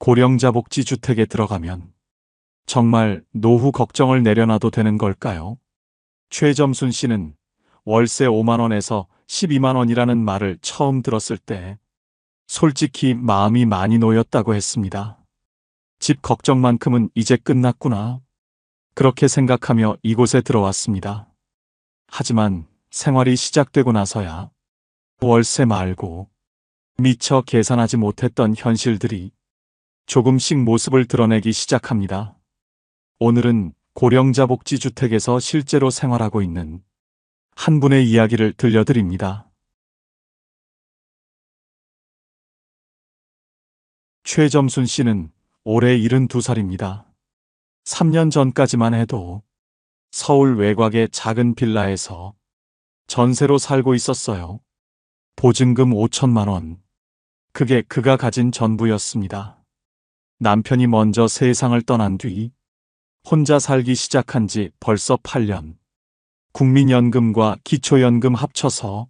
고령자 복지주택에 들어가면 정말 노후 걱정을 내려놔도 되는 걸까요? 최점순 씨는 월세 5만 원에서 12만 원이라는 말을 처음 들었을 때 솔직히 마음이 많이 놓였다고 했습니다. 집 걱정만큼은 이제 끝났구나. 그렇게 생각하며 이곳에 들어왔습니다. 하지만 생활이 시작되고 나서야 월세 말고 미처 계산하지 못했던 현실들이 조금씩 모습을 드러내기 시작합니다. 오늘은 고령자 복지주택에서 실제로 생활하고 있는 한 분의 이야기를 들려드립니다. 최점순 씨는 올해 72살입니다. 3년 전까지만 해도 서울 외곽의 작은 빌라에서 전세로 살고 있었어요. 보증금 5천만 원. 그게 그가 가진 전부였습니다. 남편이 먼저 세상을 떠난 뒤 혼자 살기 시작한 지 벌써 8년. 국민연금과 기초연금 합쳐서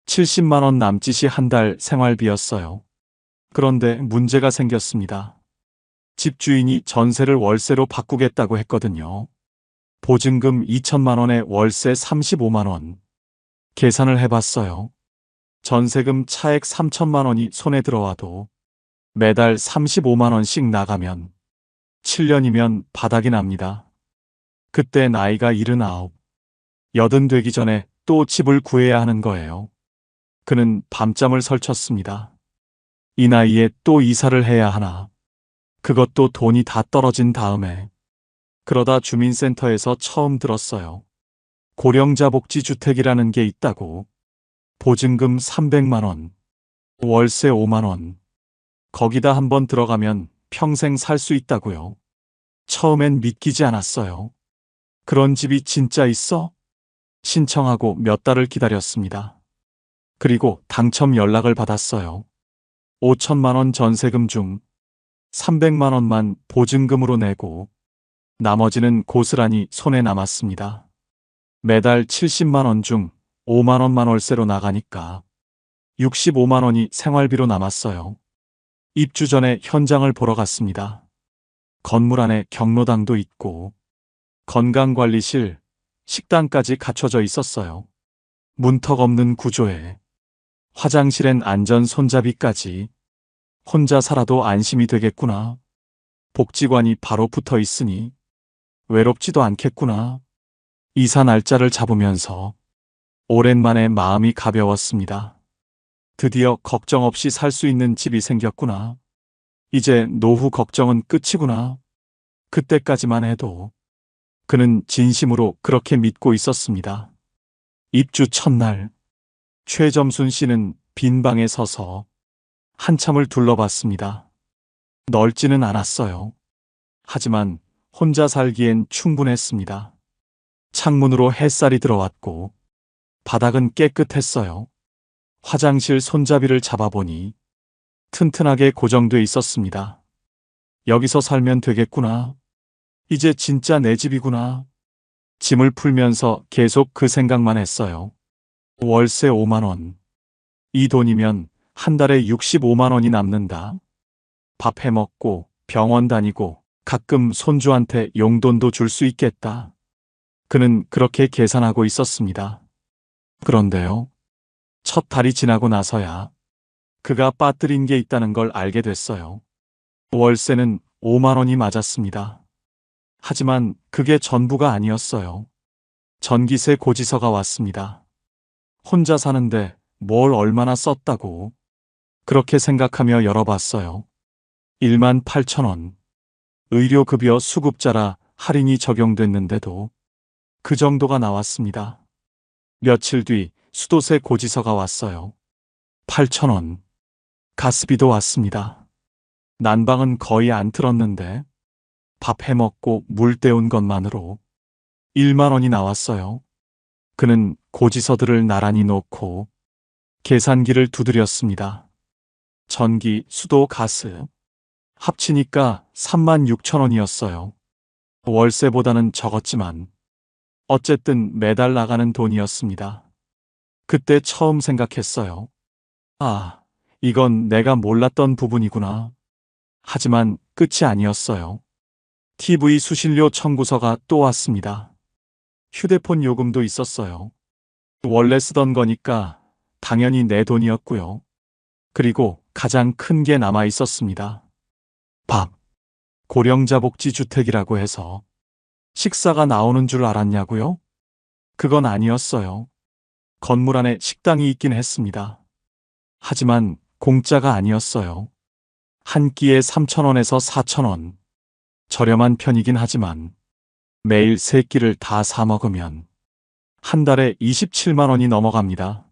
70만 원 남짓이 한 달 생활비였어요. 그런데 문제가 생겼습니다. 집주인이 전세를 월세로 바꾸겠다고 했거든요. 보증금 2천만 원에 월세 35만 원. 계산을 해봤어요. 전세금 차액 3천만 원이 손에 들어와도 매달 35만 원씩 나가면 7년이면 바닥이 납니다. 그때 나이가 79, 80 되기 전에 또 집을 구해야 하는 거예요. 그는 밤잠을 설쳤습니다. 이 나이에 또 이사를 해야 하나. 그것도 돈이 다 떨어진 다음에. 그러다 주민센터에서 처음 들었어요. 고령자 복지주택이라는 게 있다고. 보증금 300만 원, 월세 5만 원. 거기다 한번 들어가면 평생 살 수 있다고요. 처음엔 믿기지 않았어요. 그런 집이 진짜 있어? 신청하고 몇 달을 기다렸습니다. 그리고 당첨 연락을 받았어요. 5천만 원 전세금 중 300만 원만 보증금으로 내고 나머지는 고스란히 손에 남았습니다. 매달 70만 원 중 5만 원만 월세로 나가니까 65만 원이 생활비로 남았어요. 입주 전에 현장을 보러 갔습니다. 건물 안에 경로당도 있고 건강관리실, 식당까지 갖춰져 있었어요. 문턱 없는 구조에 화장실엔 안전 손잡이까지. 혼자 살아도 안심이 되겠구나. 복지관이 바로 붙어 있으니 외롭지도 않겠구나. 이사 날짜를 잡으면서 오랜만에 마음이 가벼웠습니다. 드디어 걱정 없이 살 수 있는 집이 생겼구나. 이제 노후 걱정은 끝이구나. 그때까지만 해도 그는 진심으로 그렇게 믿고 있었습니다. 입주 첫날, 최점순 씨는 빈 방에 서서 한참을 둘러봤습니다. 넓지는 않았어요. 하지만 혼자 살기엔 충분했습니다. 창문으로 햇살이 들어왔고 바닥은 깨끗했어요. 화장실 손잡이를 잡아보니 튼튼하게 고정돼 있었습니다. 여기서 살면 되겠구나. 이제 진짜 내 집이구나. 짐을 풀면서 계속 그 생각만 했어요. 월세 5만 원. 이 돈이면 한 달에 65만 원이 남는다. 밥 해먹고 병원 다니고 가끔 손주한테 용돈도 줄 수 있겠다. 그는 그렇게 계산하고 있었습니다. 그런데요. 첫 달이 지나고 나서야 그가 빠뜨린 게 있다는 걸 알게 됐어요. 월세는 5만 원이 맞았습니다. 하지만 그게 전부가 아니었어요. 전기세 고지서가 왔습니다. 혼자 사는데 뭘 얼마나 썼다고. 그렇게 생각하며 열어봤어요. 1만 8천 원. 의료급여 수급자라 할인이 적용됐는데도 그 정도가 나왔습니다. 며칠 뒤 수도세 고지서가 왔어요. 8천 원. 가스비도 왔습니다. 난방은 거의 안 틀었는데 밥 해먹고 물 때운 것만으로 1만 원이 나왔어요. 그는 고지서들을 나란히 놓고 계산기를 두드렸습니다. 전기, 수도, 가스 합치니까 3만 6천 원이었어요. 월세보다는 적었지만 어쨌든 매달 나가는 돈이었습니다. 그때 처음 생각했어요. 아, 이건 내가 몰랐던 부분이구나. 하지만 끝이 아니었어요. TV 수신료 청구서가 또 왔습니다. 휴대폰 요금도 있었어요. 원래 쓰던 거니까 당연히 내 돈이었고요. 그리고 가장 큰 게 남아 있었습니다. 밥. 고령자 복지주택이라고 해서 식사가 나오는 줄 알았냐고요? 그건 아니었어요. 건물 안에 식당이 있긴 했습니다. 하지만 공짜가 아니었어요. 한 끼에 3,000원에서 4,000원. 저렴한 편이긴 하지만 매일 세 끼를 다 사 먹으면 한 달에 27만 원이 넘어갑니다.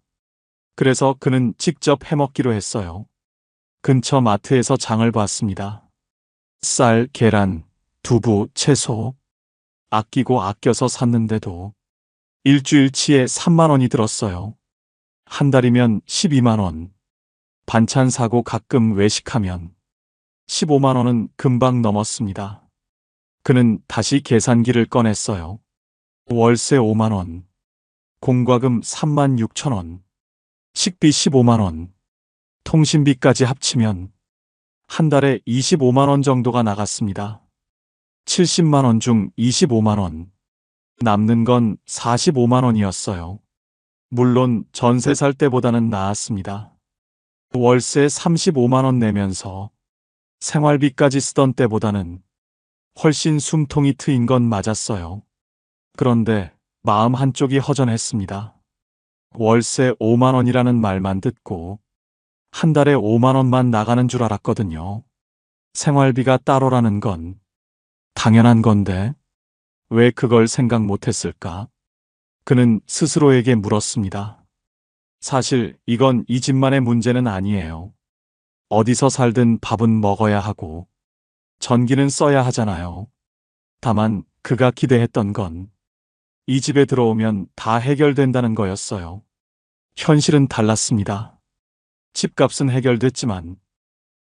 그래서 그는 직접 해먹기로 했어요. 근처 마트에서 장을 봤습니다. 쌀, 계란, 두부, 채소. 아끼고 아껴서 샀는데도 일주일치에 3만 원이 들었어요. 한 달이면 12만 원. 반찬 사고 가끔 외식하면 15만 원은 금방 넘었습니다. 그는 다시 계산기를 꺼냈어요. 월세 5만 원. 공과금 3만 6천 원. 식비 15만 원. 통신비까지 합치면 한 달에 25만 원 정도가 나갔습니다. 70만 원 중 25만 원. 남는 건 45만 원이었어요. 물론 전세 살 때보다는 나았습니다. 월세 35만 원 내면서 생활비까지 쓰던 때보다는 훨씬 숨통이 트인 건 맞았어요. 그런데 마음 한쪽이 허전했습니다. 월세 5만 원이라는 말만 듣고 한 달에 5만 원만 나가는 줄 알았거든요. 생활비가 따로라는 건 당연한 건데 왜 그걸 생각 못했을까? 그는 스스로에게 물었습니다. 사실 이건 이 집만의 문제는 아니에요. 어디서 살든 밥은 먹어야 하고 전기는 써야 하잖아요. 다만 그가 기대했던 건 이 집에 들어오면 다 해결된다는 거였어요. 현실은 달랐습니다. 집값은 해결됐지만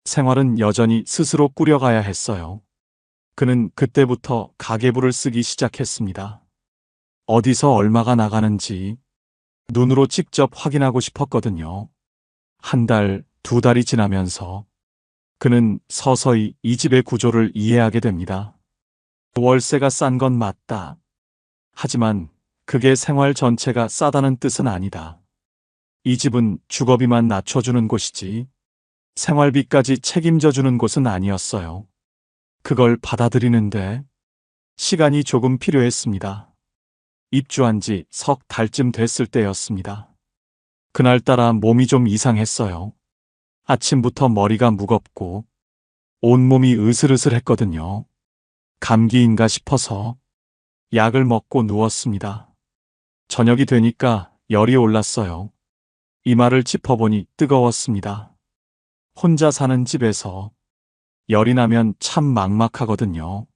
생활은 여전히 스스로 꾸려가야 했어요. 그는 그때부터 가계부를 쓰기 시작했습니다. 어디서 얼마가 나가는지 눈으로 직접 확인하고 싶었거든요. 한 달, 두 달이 지나면서 그는 서서히 이 집의 구조를 이해하게 됩니다. 월세가 싼 건 맞다. 하지만 그게 생활 전체가 싸다는 뜻은 아니다. 이 집은 주거비만 낮춰주는 곳이지 생활비까지 책임져주는 곳은 아니었어요. 그걸 받아들이는데 시간이 조금 필요했습니다. 입주한 지 석 달쯤 됐을 때였습니다. 그날따라 몸이 좀 이상했어요. 아침부터 머리가 무겁고 온몸이 으슬으슬했거든요. 감기인가 싶어서 약을 먹고 누웠습니다. 저녁이 되니까 열이 올랐어요. 이마를 짚어보니 뜨거웠습니다. 혼자 사는 집에서 열이 나면 참 막막하거든요.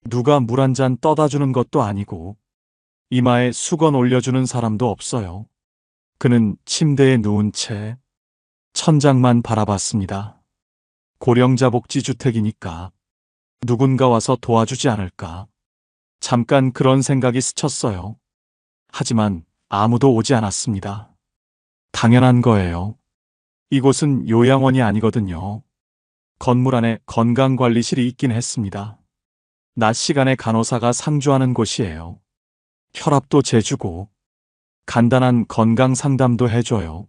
누가 물 한 잔 떠다 주는 것도 아니고 이마에 수건 올려주는 사람도 없어요. 그는 침대에 누운 채 천장만 바라봤습니다. 고령자 복지주택이니까 누군가 와서 도와주지 않을까. 잠깐 그런 생각이 스쳤어요. 하지만 아무도 오지 않았습니다. 당연한 거예요. 이곳은 요양원이 아니거든요. 건물 안에 건강관리실이 있긴 했습니다. 낮 시간에 간호사가 상주하는 곳이에요. 혈압도 재주고 간단한 건강 상담도 해줘요.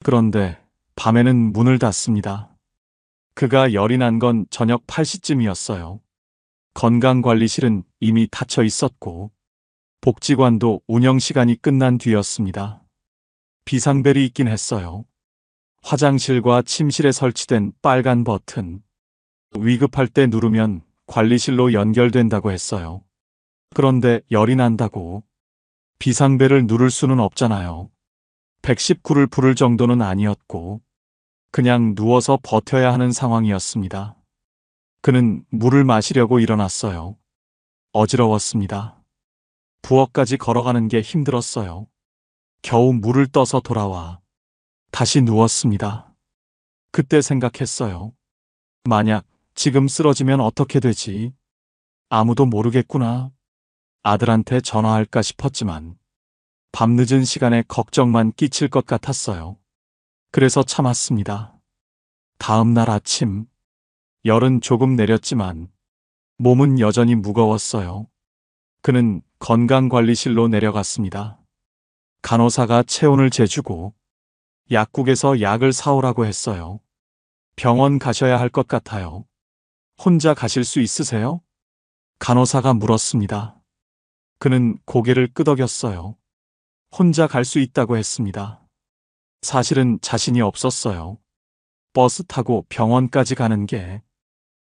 그런데 밤에는 문을 닫습니다. 그가 열이 난 건 저녁 8시쯤이었어요. 건강관리실은 이미 닫혀 있었고 복지관도 운영 시간이 끝난 뒤였습니다. 비상벨이 있긴 했어요. 화장실과 침실에 설치된 빨간 버튼. 위급할 때 누르면 관리실로 연결된다고 했어요. 그런데 열이 난다고 비상벨을 누를 수는 없잖아요. 119를 부를 정도는 아니었고 그냥 누워서 버텨야 하는 상황이었습니다. 그는 물을 마시려고 일어났어요. 어지러웠습니다. 부엌까지 걸어가는 게 힘들었어요. 겨우 물을 떠서 돌아와 다시 누웠습니다. 그때 생각했어요. 만약 지금 쓰러지면 어떻게 되지? 아무도 모르겠구나. 아들한테 전화할까 싶었지만 밤늦은 시간에 걱정만 끼칠 것 같았어요. 그래서 참았습니다. 다음 날 아침 열은 조금 내렸지만 몸은 여전히 무거웠어요. 그는 건강관리실로 내려갔습니다. 간호사가 체온을 재주고 약국에서 약을 사오라고 했어요. 병원 가셔야 할 것 같아요. 혼자 가실 수 있으세요? 간호사가 물었습니다. 그는 고개를 끄덕였어요. 혼자 갈 수 있다고 했습니다. 사실은 자신이 없었어요. 버스 타고 병원까지 가는 게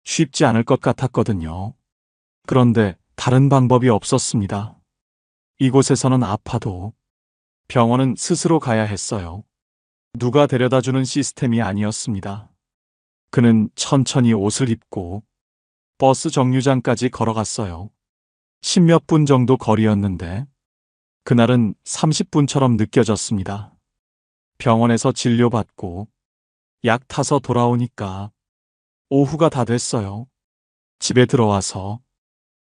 쉽지 않을 것 같았거든요. 그런데 다른 방법이 없었습니다. 이곳에서는 아파도 병원은 스스로 가야 했어요. 누가 데려다주는 시스템이 아니었습니다. 그는 천천히 옷을 입고 버스 정류장까지 걸어갔어요. 10몇 분 정도 거리였는데 그날은 30분처럼 느껴졌습니다. 병원에서 진료받고 약 타서 돌아오니까 오후가 다 됐어요. 집에 들어와서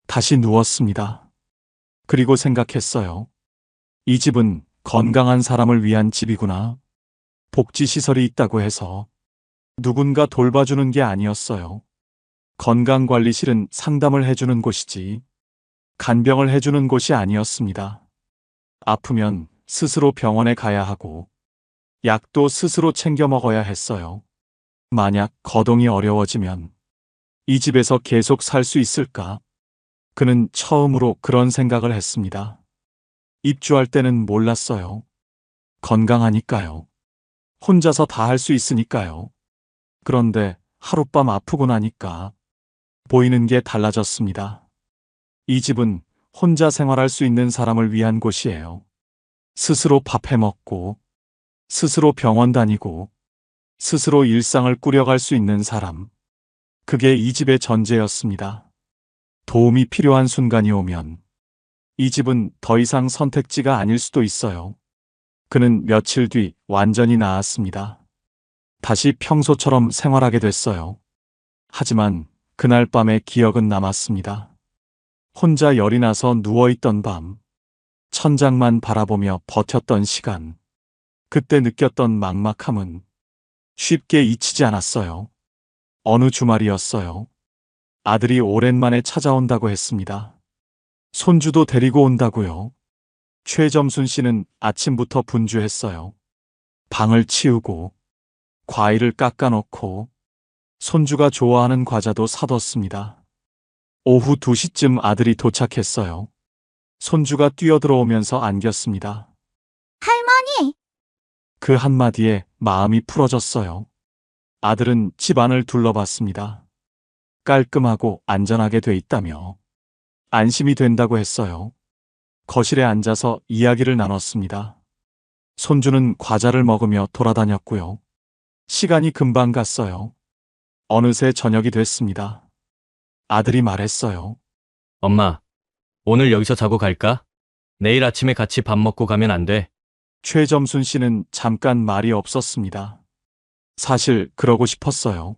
다시 누웠습니다. 그리고 생각했어요. 이 집은 건강한 사람을 위한 집이구나. 복지시설이 있다고 해서 누군가 돌봐주는 게 아니었어요. 건강관리실은 상담을 해주는 곳이지 간병을 해주는 곳이 아니었습니다. 아프면 스스로 병원에 가야 하고 약도 스스로 챙겨 먹어야 했어요. 만약 거동이 어려워지면 이 집에서 계속 살 수 있을까? 그는 처음으로 그런 생각을 했습니다. 입주할 때는 몰랐어요. 건강하니까요. 혼자서 다 할 수 있으니까요. 그런데 하룻밤 아프고 나니까 보이는 게 달라졌습니다. 이 집은 혼자 생활할 수 있는 사람을 위한 곳이에요. 스스로 밥 해 먹고, 스스로 병원 다니고, 스스로 일상을 꾸려갈 수 있는 사람. 그게 이 집의 전제였습니다. 도움이 필요한 순간이 오면 이 집은 더 이상 선택지가 아닐 수도 있어요. 그는 며칠 뒤 완전히 나았습니다. 다시 평소처럼 생활하게 됐어요. 하지만 그날 밤의 기억은 남았습니다. 혼자 열이 나서 누워있던 밤, 천장만 바라보며 버텼던 시간, 그때 느꼈던 막막함은 쉽게 잊히지 않았어요. 어느 주말이었어요. 아들이 오랜만에 찾아온다고 했습니다. 손주도 데리고 온다고요. 최점순 씨는 아침부터 분주했어요. 방을 치우고, 과일을 깎아놓고, 손주가 좋아하는 과자도 사뒀습니다. 오후 2시쯤 아들이 도착했어요. 손주가 뛰어들어오면서 안겼습니다. 할머니! 그 한마디에 마음이 풀어졌어요. 아들은 집안을 둘러봤습니다. 깔끔하고 안전하게 돼 있다며 안심이 된다고 했어요. 거실에 앉아서 이야기를 나눴습니다. 손주는 과자를 먹으며 돌아다녔고요. 시간이 금방 갔어요. 어느새 저녁이 됐습니다. 아들이 말했어요. 엄마, 오늘 여기서 자고 갈까? 내일 아침에 같이 밥 먹고 가면 안 돼? 최점순 씨는 잠깐 말이 없었습니다. 사실 그러고 싶었어요.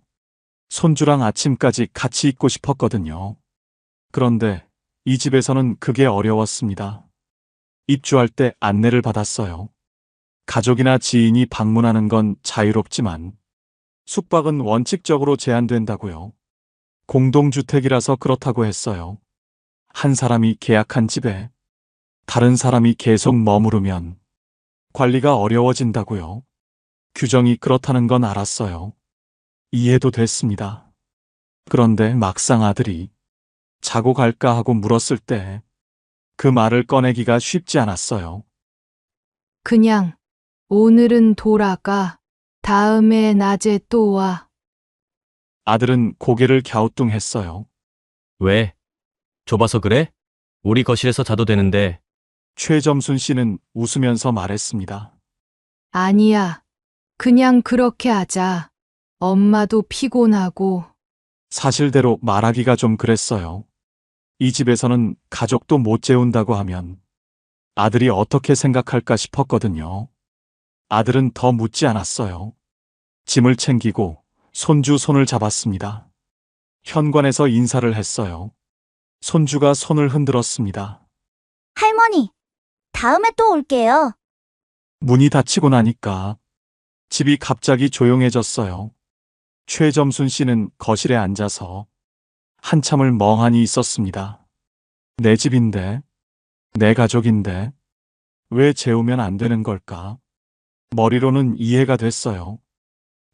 손주랑 아침까지 같이 있고 싶었거든요. 그런데 이 집에서는 그게 어려웠습니다. 입주할 때 안내를 받았어요. 가족이나 지인이 방문하는 건 자유롭지만 숙박은 원칙적으로 제한된다고요. 공동주택이라서 그렇다고 했어요. 한 사람이 계약한 집에 다른 사람이 계속 머무르면 관리가 어려워진다고요. 규정이 그렇다는 건 알았어요. 이해도 됐습니다. 그런데 막상 아들이 자고 갈까 하고 물었을 때 그 말을 꺼내기가 쉽지 않았어요. 그냥 오늘은 돌아가. 다음에 낮에 또 와. 아들은 고개를 갸우뚱했어요. 왜? 좁아서 그래? 우리 거실에서 자도 되는데. 최점순 씨는 웃으면서 말했습니다. 아니야. 그냥 그렇게 하자. 엄마도 피곤하고. 사실대로 말하기가 좀 그랬어요. 이 집에서는 가족도 못 재운다고 하면 아들이 어떻게 생각할까 싶었거든요. 아들은 더 묻지 않았어요. 짐을 챙기고 손주 손을 잡았습니다. 현관에서 인사를 했어요. 손주가 손을 흔들었습니다. 할머니, 다음에 또 올게요. 문이 닫히고 나니까 집이 갑자기 조용해졌어요. 최점순 씨는 거실에 앉아서 한참을 멍하니 있었습니다. 내 집인데, 내 가족인데, 왜 재우면 안 되는 걸까? 머리로는 이해가 됐어요.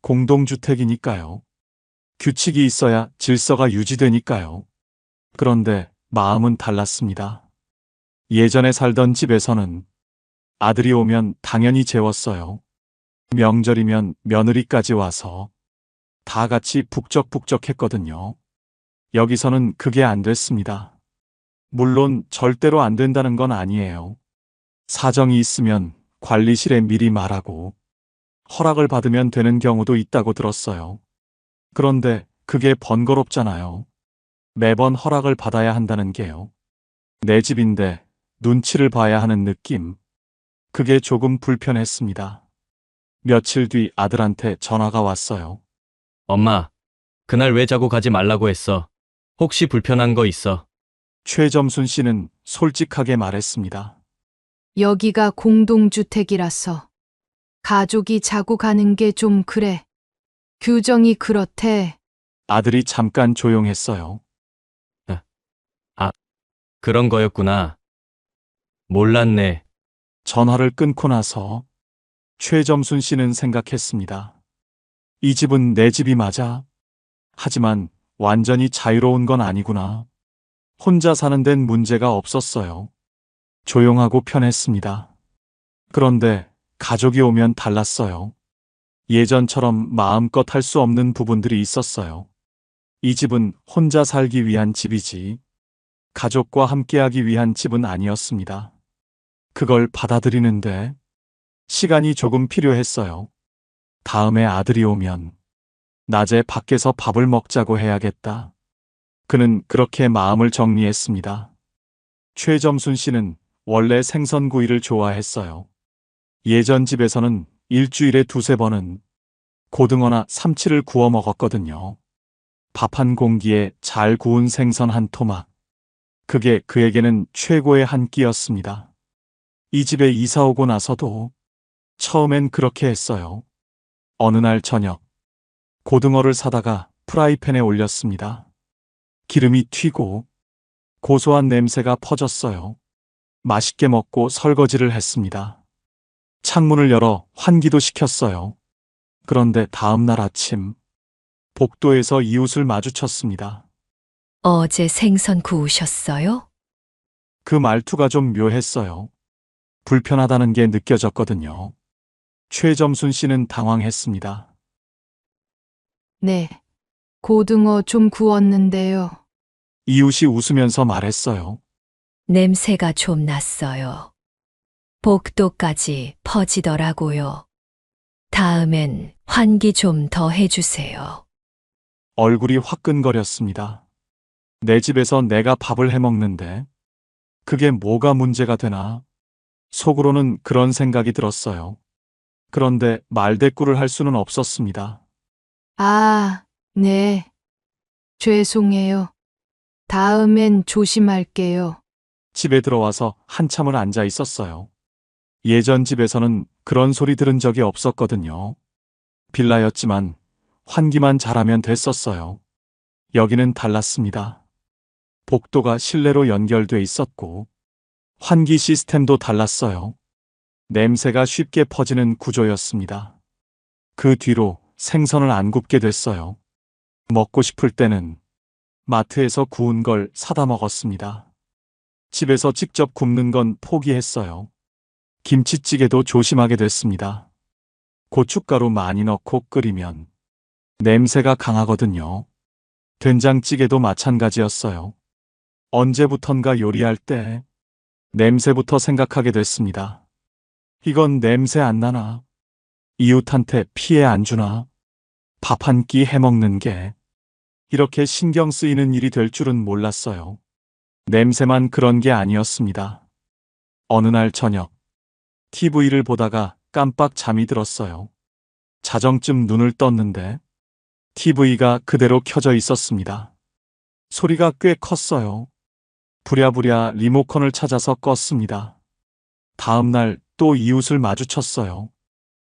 공동주택이니까요. 규칙이 있어야 질서가 유지되니까요. 그런데 마음은 달랐습니다. 예전에 살던 집에서는 아들이 오면 당연히 재웠어요. 명절이면 며느리까지 와서 다 같이 북적북적했거든요. 여기서는 그게 안 됐습니다. 물론 절대로 안 된다는 건 아니에요. 사정이 있으면 관리실에 미리 말하고 허락을 받으면 되는 경우도 있다고 들었어요. 그런데 그게 번거롭잖아요. 매번 허락을 받아야 한다는 게요. 내 집인데 눈치를 봐야 하는 느낌. 그게 조금 불편했습니다. 며칠 뒤 아들한테 전화가 왔어요. 엄마, 그날 왜 자고 가지 말라고 했어? 혹시 불편한 거 있어? 최점순 씨는 솔직하게 말했습니다. 여기가 공동주택이라서 가족이 자고 가는 게 좀 그래. 규정이 그렇대. 아들이 잠깐 조용했어요. 그런 거였구나. 몰랐네. 전화를 끊고 나서 최점순 씨는 생각했습니다. 이 집은 내 집이 맞아. 하지만 완전히 자유로운 건 아니구나. 혼자 사는 데는 문제가 없었어요. 조용하고 편했습니다. 그런데 가족이 오면 달랐어요. 예전처럼 마음껏 할 수 없는 부분들이 있었어요. 이 집은 혼자 살기 위한 집이지, 가족과 함께하기 위한 집은 아니었습니다. 그걸 받아들이는데 시간이 조금 필요했어요. 다음에 아들이 오면 낮에 밖에서 밥을 먹자고 해야겠다. 그는 그렇게 마음을 정리했습니다. 최점순 씨는 원래 생선구이를 좋아했어요. 예전 집에서는 일주일에 두세 번은 고등어나 삼치를 구워 먹었거든요. 밥 한 공기에 잘 구운 생선 한 토막. 그게 그에게는 최고의 한 끼였습니다. 이 집에 이사 오고 나서도 처음엔 그렇게 했어요. 어느 날 저녁, 고등어를 사다가 프라이팬에 올렸습니다. 기름이 튀고 고소한 냄새가 퍼졌어요. 맛있게 먹고 설거지를 했습니다. 창문을 열어 환기도 시켰어요. 그런데 다음 날 아침, 복도에서 이웃을 마주쳤습니다. 어제 생선 구우셨어요? 그 말투가 좀 묘했어요. 불편하다는 게 느껴졌거든요. 최점순 씨는 당황했습니다. 네. 고등어 좀 구웠는데요. 이웃이 웃으면서 말했어요. 냄새가 좀 났어요. 복도까지 퍼지더라고요. 다음엔 환기 좀 더 해주세요. 얼굴이 화끈거렸습니다. 내 집에서 내가 밥을 해 먹는데 그게 뭐가 문제가 되나? 속으로는 그런 생각이 들었어요. 그런데 말대꾸를 할 수는 없었습니다. 아, 네. 죄송해요. 다음엔 조심할게요. 집에 들어와서 한참을 앉아 있었어요. 예전 집에서는 그런 소리 들은 적이 없었거든요. 빌라였지만 환기만 잘하면 됐었어요. 여기는 달랐습니다. 복도가 실내로 연결돼 있었고 환기 시스템도 달랐어요. 냄새가 쉽게 퍼지는 구조였습니다. 그 뒤로 생선을 안 굽게 됐어요. 먹고 싶을 때는 마트에서 구운 걸 사다 먹었습니다. 집에서 직접 굽는 건 포기했어요. 김치찌개도 조심하게 됐습니다. 고춧가루 많이 넣고 끓이면 냄새가 강하거든요. 된장찌개도 마찬가지였어요. 언제부턴가 요리할 때 냄새부터 생각하게 됐습니다. 이건 냄새 안 나나? 이웃한테 피해 안 주나? 밥 한 끼 해먹는 게 이렇게 신경 쓰이는 일이 될 줄은 몰랐어요. 냄새만 그런 게 아니었습니다. 어느 날 저녁, TV를 보다가 깜빡 잠이 들었어요. 자정쯤 눈을 떴는데 TV가 그대로 켜져 있었습니다. 소리가 꽤 컸어요. 부랴부랴 리모컨을 찾아서 껐습니다. 다음 날 또 이웃을 마주쳤어요.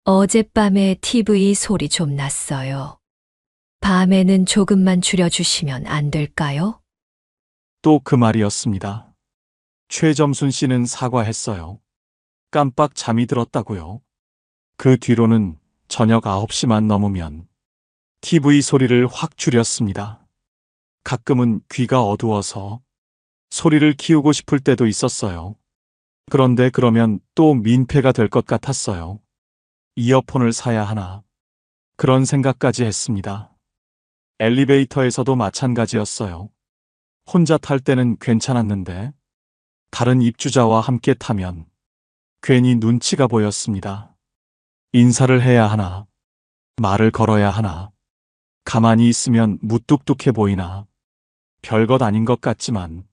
어젯밤에 TV 소리 좀 났어요. 밤에는 조금만 줄여주시면 안 될까요? 또 그 말이었습니다. 최점순 씨는 사과했어요. 깜빡 잠이 들었다고요. 그 뒤로는 저녁 9시만 넘으면 TV 소리를 확 줄였습니다. 가끔은 귀가 어두워서 소리를 키우고 싶을 때도 있었어요. 그런데 그러면 또 민폐가 될 것 같았어요. 이어폰을 사야 하나. 그런 생각까지 했습니다. 엘리베이터에서도 마찬가지였어요. 혼자 탈 때는 괜찮았는데 다른 입주자와 함께 타면 괜히 눈치가 보였습니다. 인사를 해야 하나, 말을 걸어야 하나, 가만히 있으면 무뚝뚝해 보이나, 별것 아닌 것 같지만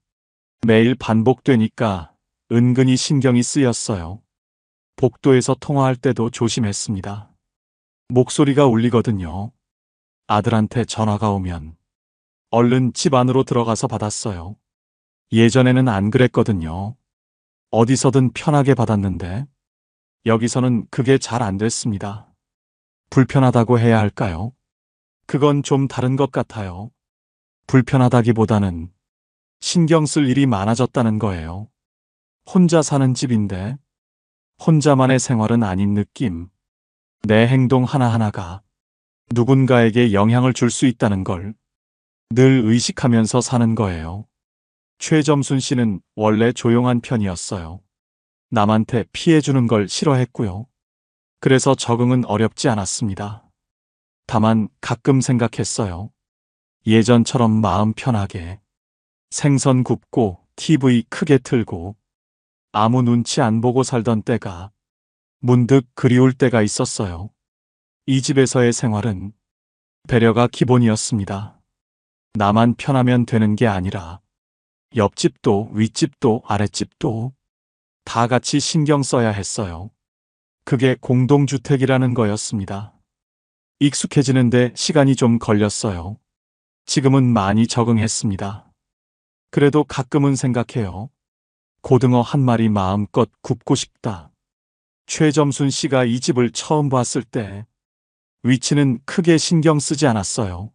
매일 반복되니까 은근히 신경이 쓰였어요. 복도에서 통화할 때도 조심했습니다. 목소리가 울리거든요. 아들한테 전화가 오면 얼른 집 안으로 들어가서 받았어요. 예전에는 안 그랬거든요. 어디서든 편하게 받았는데 여기서는 그게 잘 안 됐습니다. 불편하다고 해야 할까요? 그건 좀 다른 것 같아요. 불편하다기보다는 신경 쓸 일이 많아졌다는 거예요. 혼자 사는 집인데 혼자만의 생활은 아닌 느낌. 내 행동 하나하나가 누군가에게 영향을 줄 수 있다는 걸 늘 의식하면서 사는 거예요. 최점순 씨는 원래 조용한 편이었어요. 남한테 피해주는 걸 싫어했고요. 그래서 적응은 어렵지 않았습니다. 다만 가끔 생각했어요. 예전처럼 마음 편하게 생선 굽고 TV 크게 틀고 아무 눈치 안 보고 살던 때가 문득 그리울 때가 있었어요. 이 집에서의 생활은 배려가 기본이었습니다. 나만 편하면 되는 게 아니라 옆집도 윗집도 아랫집도 다 같이 신경 써야 했어요. 그게 공동주택이라는 거였습니다. 익숙해지는데 시간이 좀 걸렸어요. 지금은 많이 적응했습니다. 그래도 가끔은 생각해요. 고등어 한 마리 마음껏 굽고 싶다. 최점순 씨가 이 집을 처음 봤을 때 위치는 크게 신경 쓰지 않았어요.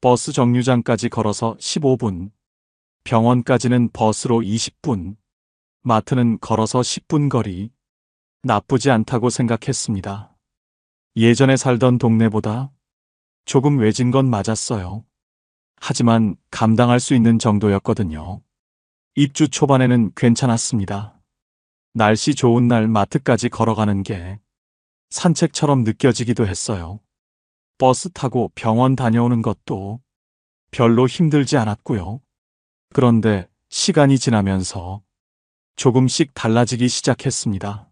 버스 정류장까지 걸어서 15분, 병원까지는 버스로 20분, 마트는 걸어서 10분 거리. 나쁘지 않다고 생각했습니다. 예전에 살던 동네보다 조금 외진 건 맞았어요. 하지만 감당할 수 있는 정도였거든요. 입주 초반에는 괜찮았습니다. 날씨 좋은 날 마트까지 걸어가는 게 산책처럼 느껴지기도 했어요. 버스 타고 병원 다녀오는 것도 별로 힘들지 않았고요. 그런데 시간이 지나면서 조금씩 달라지기 시작했습니다.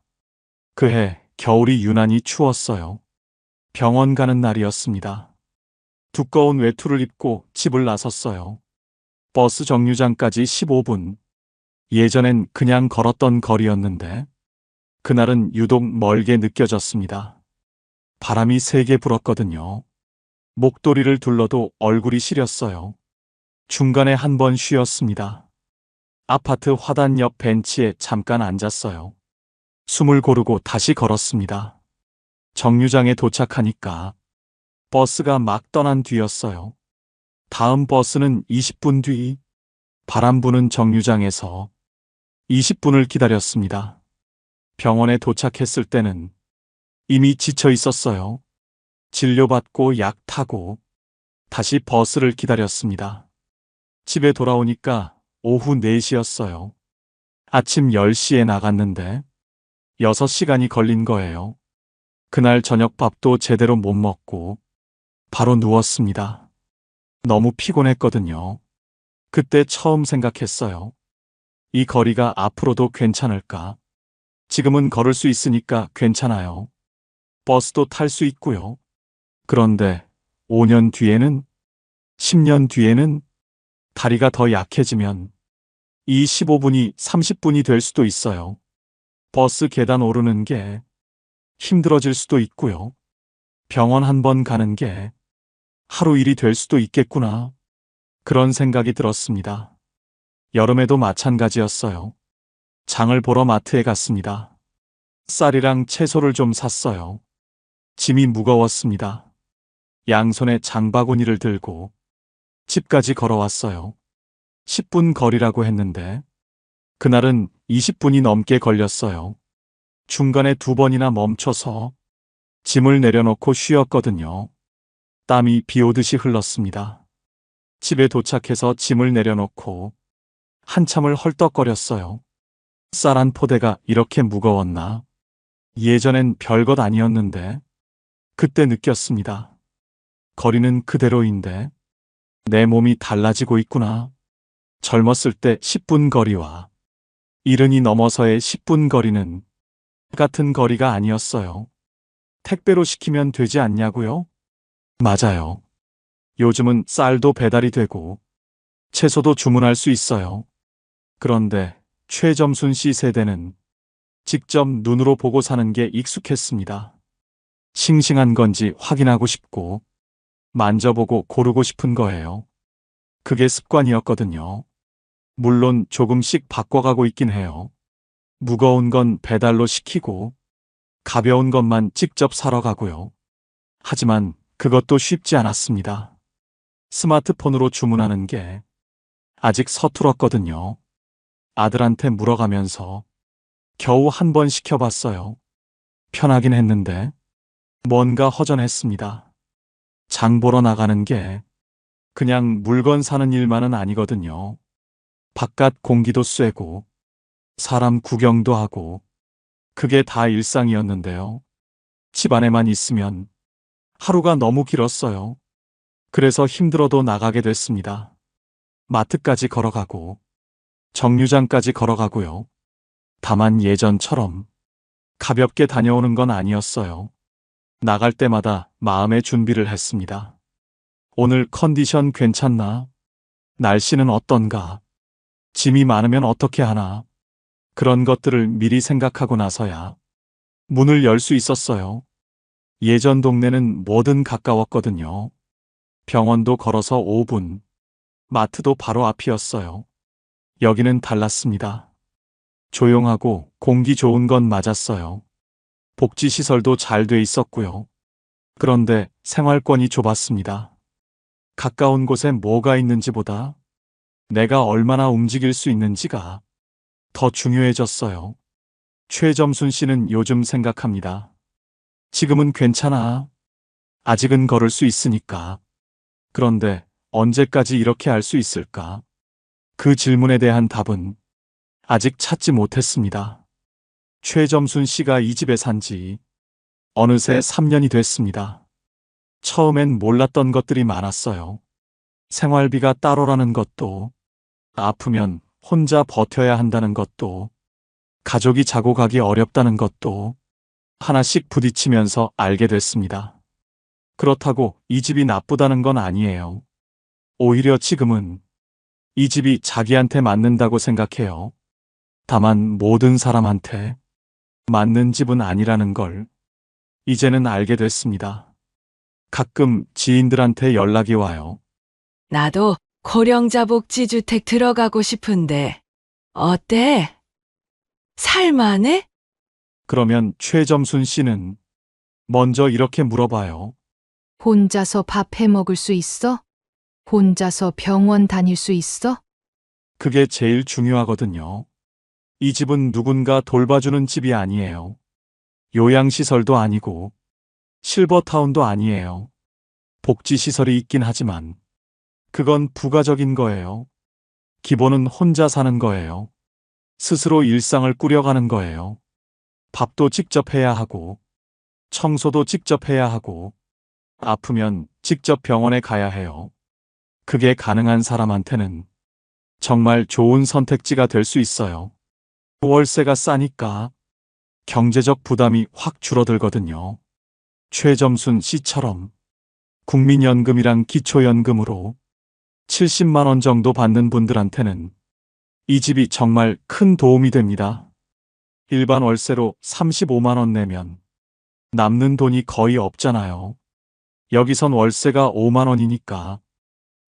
그해 겨울이 유난히 추웠어요. 병원 가는 날이었습니다. 두꺼운 외투를 입고 집을 나섰어요. 버스 정류장까지 15분. 예전엔 그냥 걸었던 거리였는데 그날은 유독 멀게 느껴졌습니다. 바람이 세게 불었거든요. 목도리를 둘러도 얼굴이 시렸어요. 중간에 한 번 쉬었습니다. 아파트 화단 옆 벤치에 잠깐 앉았어요. 숨을 고르고 다시 걸었습니다. 정류장에 도착하니까 버스가 막 떠난 뒤였어요. 다음 버스는 20분 뒤. 바람 부는 정류장에서 20분을 기다렸습니다. 병원에 도착했을 때는 이미 지쳐 있었어요. 진료받고 약 타고 다시 버스를 기다렸습니다. 집에 돌아오니까 오후 4시였어요. 아침 10시에 나갔는데 6시간이 걸린 거예요. 그날 저녁밥도 제대로 못 먹고 바로 누웠습니다. 너무 피곤했거든요. 그때 처음 생각했어요. 이 거리가 앞으로도 괜찮을까? 지금은 걸을 수 있으니까 괜찮아요. 버스도 탈 수 있고요. 그런데 5년 뒤에는, 10년 뒤에는 다리가 더 약해지면 이 15분이 30분이 될 수도 있어요. 버스 계단 오르는 게 힘들어질 수도 있고요. 병원 한 번 가는 게 하루 일이 될 수도 있겠구나. 그런 생각이 들었습니다. 여름에도 마찬가지였어요. 장을 보러 마트에 갔습니다. 쌀이랑 채소를 좀 샀어요. 짐이 무거웠습니다. 양손에 장바구니를 들고 집까지 걸어왔어요. 10분 거리라고 했는데 그날은 20분이 넘게 걸렸어요. 중간에 2번이나 멈춰서 짐을 내려놓고 쉬었거든요. 땀이 비 오듯이 흘렀습니다. 집에 도착해서 짐을 내려놓고 한참을 헐떡거렸어요. 쌀 한 포대가 이렇게 무거웠나? 예전엔 별것 아니었는데 그때 느꼈습니다. 거리는 그대로인데 내 몸이 달라지고 있구나. 젊었을 때 10분 거리와 70이 넘어서의 10분 거리는 같은 거리가 아니었어요. 택배로 시키면 되지 않냐고요? 맞아요. 요즘은 쌀도 배달이 되고 채소도 주문할 수 있어요. 그런데 최점순 씨 세대는 직접 눈으로 보고 사는 게 익숙했습니다. 싱싱한 건지 확인하고 싶고 만져보고 고르고 싶은 거예요. 그게 습관이었거든요. 물론 조금씩 바꿔가고 있긴 해요. 무거운 건 배달로 시키고 가벼운 것만 직접 사러 가고요. 하지만 그것도 쉽지 않았습니다. 스마트폰으로 주문하는 게 아직 서툴었거든요. 아들한테 물어가면서 겨우 한 번 시켜봤어요. 편하긴 했는데 뭔가 허전했습니다. 장 보러 나가는 게 그냥 물건 사는 일만은 아니거든요. 바깥 공기도 쐬고 사람 구경도 하고 그게 다 일상이었는데요. 집 안에만 있으면 하루가 너무 길었어요. 그래서 힘들어도 나가게 됐습니다. 마트까지 걸어가고 정류장까지 걸어가고요. 다만 예전처럼 가볍게 다녀오는 건 아니었어요. 나갈 때마다 마음의 준비를 했습니다. 오늘 컨디션 괜찮나? 날씨는 어떤가? 짐이 많으면 어떻게 하나? 그런 것들을 미리 생각하고 나서야 문을 열 수 있었어요. 예전 동네는 뭐든 가까웠거든요. 병원도 걸어서 5분, 마트도 바로 앞이었어요. 여기는 달랐습니다. 조용하고 공기 좋은 건 맞았어요. 복지시설도 잘 돼 있었고요. 그런데 생활권이 좁았습니다. 가까운 곳에 뭐가 있는지보다 내가 얼마나 움직일 수 있는지가 더 중요해졌어요. 최점순 씨는 요즘 생각합니다. 지금은 괜찮아. 아직은 걸을 수 있으니까. 그런데 언제까지 이렇게 할 수 있을까? 그 질문에 대한 답은 아직 찾지 못했습니다. 최점순 씨가 이 집에 산 지 어느새 3년이 됐습니다. 처음엔 몰랐던 것들이 많았어요. 생활비가 따로라는 것도, 아프면 혼자 버텨야 한다는 것도, 가족이 자고 가기 어렵다는 것도 하나씩 부딪히면서 알게 됐습니다. 그렇다고 이 집이 나쁘다는 건 아니에요. 오히려 지금은 이 집이 자기한테 맞는다고 생각해요. 다만 모든 사람한테 맞는 집은 아니라는 걸 이제는 알게 됐습니다. 가끔 지인들한테 연락이 와요. 나도 고령자 복지주택 들어가고 싶은데, 어때? 살만해? 그러면 최점순 씨는 먼저 이렇게 물어봐요. 혼자서 밥 해 먹을 수 있어? 혼자서 병원 다닐 수 있어? 그게 제일 중요하거든요. 이 집은 누군가 돌봐주는 집이 아니에요. 요양시설도 아니고 실버타운도 아니에요. 복지시설이 있긴 하지만 그건 부가적인 거예요. 기본은 혼자 사는 거예요. 스스로 일상을 꾸려가는 거예요. 밥도 직접 해야 하고 청소도 직접 해야 하고 아프면 직접 병원에 가야 해요. 그게 가능한 사람한테는 정말 좋은 선택지가 될 수 있어요. 월세가 싸니까 경제적 부담이 확 줄어들거든요. 최점순 씨처럼 국민연금이랑 기초연금으로 70만 원 정도 받는 분들한테는 이 집이 정말 큰 도움이 됩니다. 일반 월세로 35만 원 내면 남는 돈이 거의 없잖아요. 여기선 월세가 5만 원이니까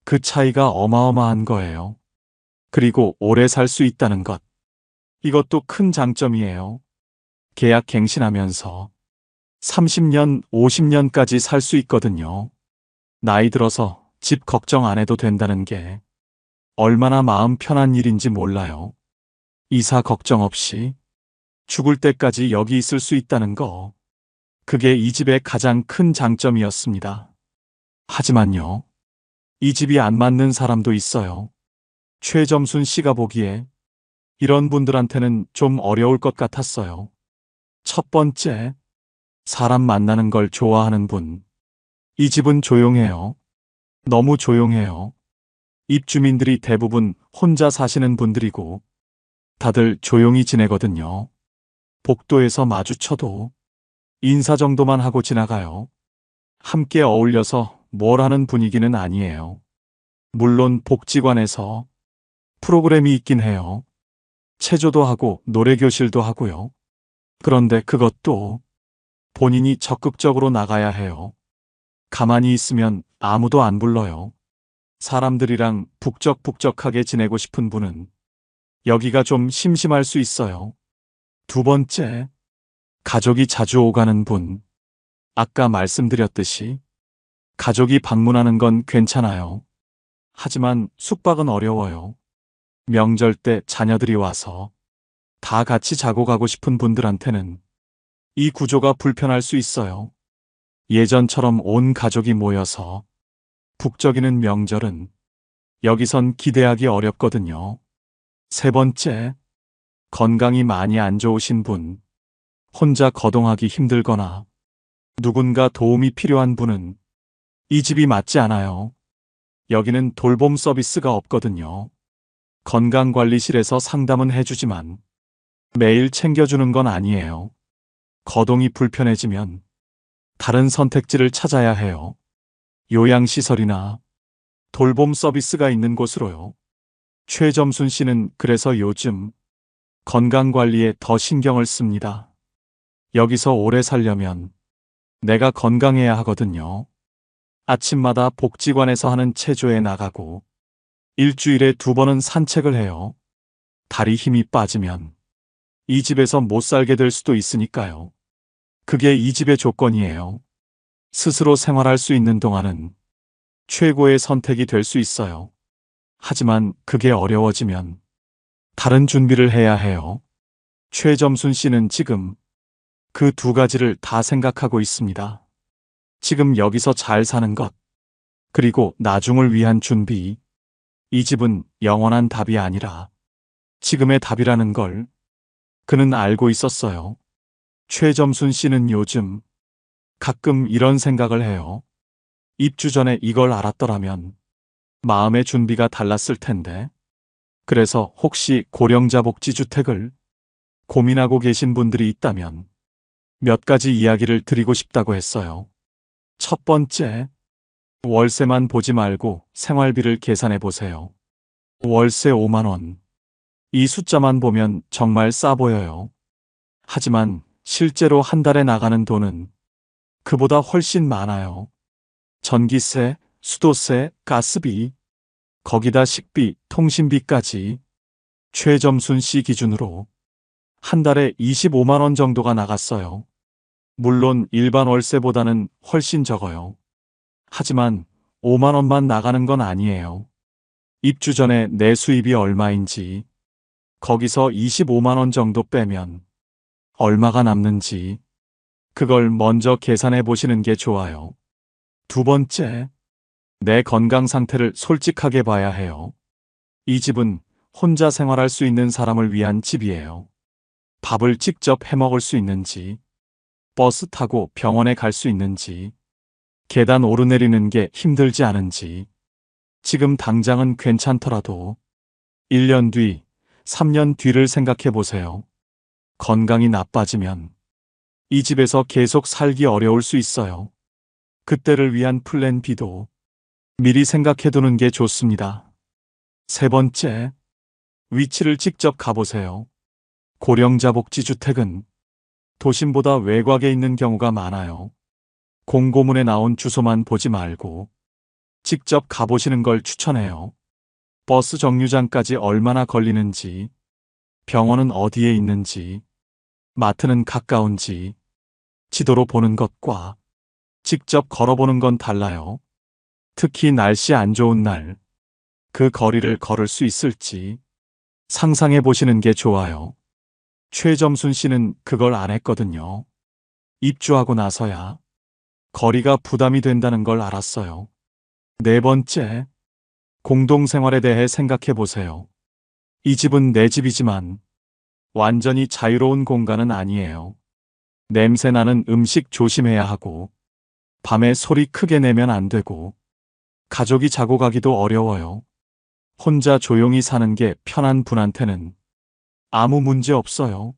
그 차이가 어마어마한 거예요. 그리고 오래 살 수 있다는 것. 이것도 큰 장점이에요. 계약 갱신하면서 30년, 50년까지 살 수 있거든요. 나이 들어서 집 걱정 안 해도 된다는 게 얼마나 마음 편한 일인지 몰라요. 이사 걱정 없이 죽을 때까지 여기 있을 수 있다는 거. 그게 이 집의 가장 큰 장점이었습니다. 하지만요, 이 집이 안 맞는 사람도 있어요. 최점순 씨가 보기에 이런 분들한테는 좀 어려울 것 같았어요. 첫 번째, 사람 만나는 걸 좋아하는 분. 이 집은 조용해요. 너무 조용해요. 입주민들이 대부분 혼자 사시는 분들이고 다들 조용히 지내거든요. 복도에서 마주쳐도 인사 정도만 하고 지나가요. 함께 어울려서 뭘 하는 분위기는 아니에요. 물론 복지관에서 프로그램이 있긴 해요. 체조도 하고 노래교실도 하고요. 그런데 그것도 본인이 적극적으로 나가야 해요. 가만히 있으면 아무도 안 불러요. 사람들이랑 북적북적하게 지내고 싶은 분은 여기가 좀 심심할 수 있어요. 두 번째, 가족이 자주 오가는 분. 아까 말씀드렸듯이 가족이 방문하는 건 괜찮아요. 하지만 숙박은 어려워요. 명절 때 자녀들이 와서 다 같이 자고 가고 싶은 분들한테는 이 구조가 불편할 수 있어요. 예전처럼 온 가족이 모여서 북적이는 명절은 여기선 기대하기 어렵거든요. 세 번째, 건강이 많이 안 좋으신 분, 혼자 거동하기 힘들거나 누군가 도움이 필요한 분은 이 집이 맞지 않아요. 여기는 돌봄 서비스가 없거든요. 건강관리실에서 상담은 해주지만 매일 챙겨주는 건 아니에요. 거동이 불편해지면 다른 선택지를 찾아야 해요. 요양시설이나 돌봄 서비스가 있는 곳으로요. 최점순 씨는 그래서 요즘 건강관리에 더 신경을 씁니다. 여기서 오래 살려면 내가 건강해야 하거든요. 아침마다 복지관에서 하는 체조에 나가고 일주일에 2번은 산책을 해요. 다리 힘이 빠지면 이 집에서 못 살게 될 수도 있으니까요. 그게 이 집의 조건이에요. 스스로 생활할 수 있는 동안은 최고의 선택이 될 수 있어요. 하지만 그게 어려워지면 다른 준비를 해야 해요. 최점순 씨는 지금 그 두 가지를 다 생각하고 있습니다. 지금 여기서 잘 사는 것, 그리고 나중을 위한 준비. 이 집은 영원한 답이 아니라 지금의 답이라는 걸 그는 알고 있었어요. 최점순 씨는 요즘 가끔 이런 생각을 해요. 입주 전에 이걸 알았더라면 마음의 준비가 달랐을 텐데. 그래서 혹시 고령자 복지주택을 고민하고 계신 분들이 있다면 몇 가지 이야기를 드리고 싶다고 했어요. 첫 번째, 월세만 보지 말고 생활비를 계산해 보세요. 월세 5만 원. 이 숫자만 보면 정말 싸 보여요. 하지만 실제로 한 달에 나가는 돈은 그보다 훨씬 많아요. 전기세, 수도세, 가스비, 거기다 식비, 통신비까지. 최점순 씨 기준으로 한 달에 25만 원 정도가 나갔어요. 물론 일반 월세보다는 훨씬 적어요. 하지만 5만 원만 나가는 건 아니에요. 입주 전에 내 수입이 얼마인지, 거기서 25만 원 정도 빼면 얼마가 남는지, 그걸 먼저 계산해 보시는 게 좋아요. 두 번째, 내 건강 상태를 솔직하게 봐야 해요. 이 집은 혼자 생활할 수 있는 사람을 위한 집이에요. 밥을 직접 해 먹을 수 있는지, 버스 타고 병원에 갈 수 있는지, 계단 오르내리는 게 힘들지 않은지, 지금 당장은 괜찮더라도 1년 뒤, 3년 뒤를 생각해 보세요. 건강이 나빠지면 이 집에서 계속 살기 어려울 수 있어요. 그때를 위한 플랜 B도 미리 생각해 두는 게 좋습니다. 세 번째, 위치를 직접 가보세요. 고령자 복지주택은 도심보다 외곽에 있는 경우가 많아요. 공고문에 나온 주소만 보지 말고 직접 가보시는 걸 추천해요. 버스 정류장까지 얼마나 걸리는지, 병원은 어디에 있는지, 마트는 가까운지, 지도로 보는 것과 직접 걸어보는 건 달라요. 특히 날씨 안 좋은 날, 그 거리를 걸을 수 있을지 상상해 보시는 게 좋아요. 최점순 씨는 그걸 안 했거든요. 입주하고 나서야 거리가 부담이 된다는 걸 알았어요. 네 번째, 공동생활에 대해 생각해 보세요. 이 집은 내 집이지만 완전히 자유로운 공간은 아니에요. 냄새 나는 음식 조심해야 하고, 밤에 소리 크게 내면 안 되고, 가족이 자고 가기도 어려워요. 혼자 조용히 사는 게 편한 분한테는 아무 문제 없어요.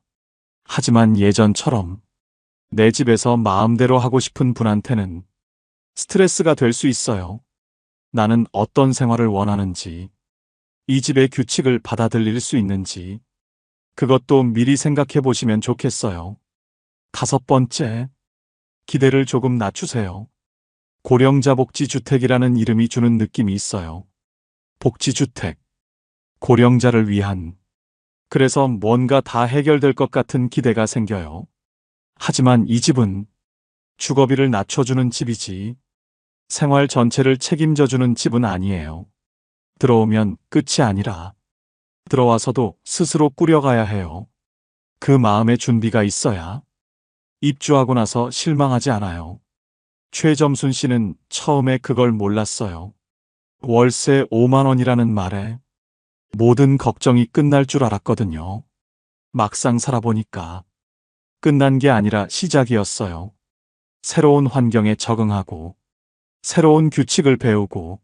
하지만 예전처럼 내 집에서 마음대로 하고 싶은 분한테는 스트레스가 될 수 있어요. 나는 어떤 생활을 원하는지, 이 집의 규칙을 받아들일 수 있는지, 그것도 미리 생각해 보시면 좋겠어요. 다섯 번째, 기대를 조금 낮추세요. 고령자 복지주택이라는 이름이 주는 느낌이 있어요. 복지주택, 고령자를 위한, 그래서 뭔가 다 해결될 것 같은 기대가 생겨요. 하지만 이 집은 주거비를 낮춰주는 집이지 생활 전체를 책임져주는 집은 아니에요. 들어오면 끝이 아니라 들어와서도 스스로 꾸려가야 해요. 그 마음의 준비가 있어야 입주하고 나서 실망하지 않아요. 최점순 씨는 처음에 그걸 몰랐어요. 월세 5만 원이라는 말에 모든 걱정이 끝날 줄 알았거든요. 막상 살아보니까 끝난 게 아니라 시작이었어요. 새로운 환경에 적응하고, 새로운 규칙을 배우고,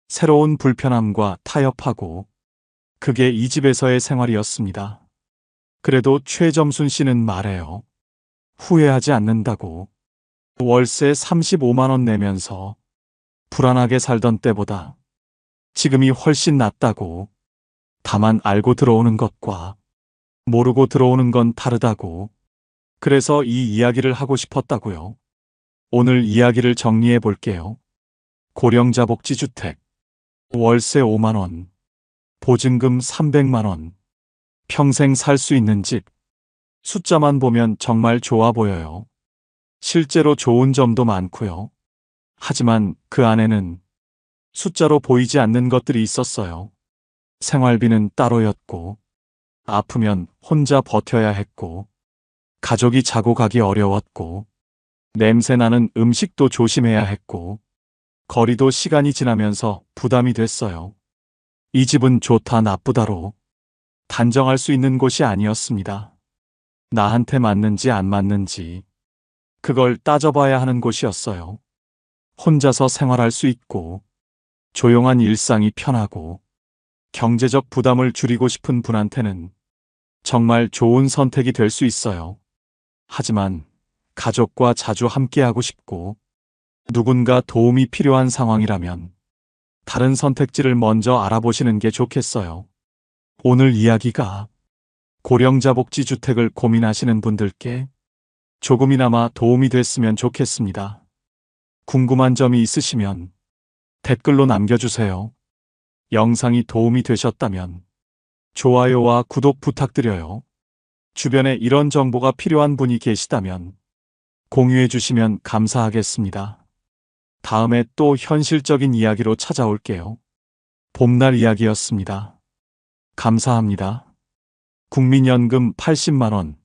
새로운 불편함과 타협하고, 그게 이 집에서의 생활이었습니다. 그래도 최점순 씨는 말해요. 후회하지 않는다고. 월세 35만 원 내면서 불안하게 살던 때보다 지금이 훨씬 낫다고. 다만 알고 들어오는 것과 모르고 들어오는 건 다르다고. 그래서 이 이야기를 하고 싶었다고요. 오늘 이야기를 정리해 볼게요. 고령자 복지주택, 월세 5만 원, 보증금 300만 원, 평생 살 수 있는 집. 숫자만 보면 정말 좋아 보여요. 실제로 좋은 점도 많고요. 하지만 그 안에는 숫자로 보이지 않는 것들이 있었어요. 생활비는 따로였고, 아프면 혼자 버텨야 했고, 가족이 자고 가기 어려웠고, 냄새나는 음식도 조심해야 했고, 거리도 시간이 지나면서 부담이 됐어요. 이 집은 좋다 나쁘다로 단정할 수 있는 곳이 아니었습니다. 나한테 맞는지 안 맞는지 그걸 따져봐야 하는 곳이었어요. 혼자서 생활할 수 있고, 조용한 일상이 편하고, 경제적 부담을 줄이고 싶은 분한테는 정말 좋은 선택이 될 수 있어요. 하지만 가족과 자주 함께하고 싶고 누군가 도움이 필요한 상황이라면 다른 선택지를 먼저 알아보시는 게 좋겠어요. 오늘 이야기가 고령자 복지주택을 고민하시는 분들께 조금이나마 도움이 됐으면 좋겠습니다. 궁금한 점이 있으시면 댓글로 남겨주세요. 영상이 도움이 되셨다면 좋아요와 구독 부탁드려요. 주변에 이런 정보가 필요한 분이 계시다면 공유해 주시면 감사하겠습니다. 다음에 또 현실적인 이야기로 찾아올게요. 봄날 이야기였습니다. 감사합니다. 국민연금 80만 원,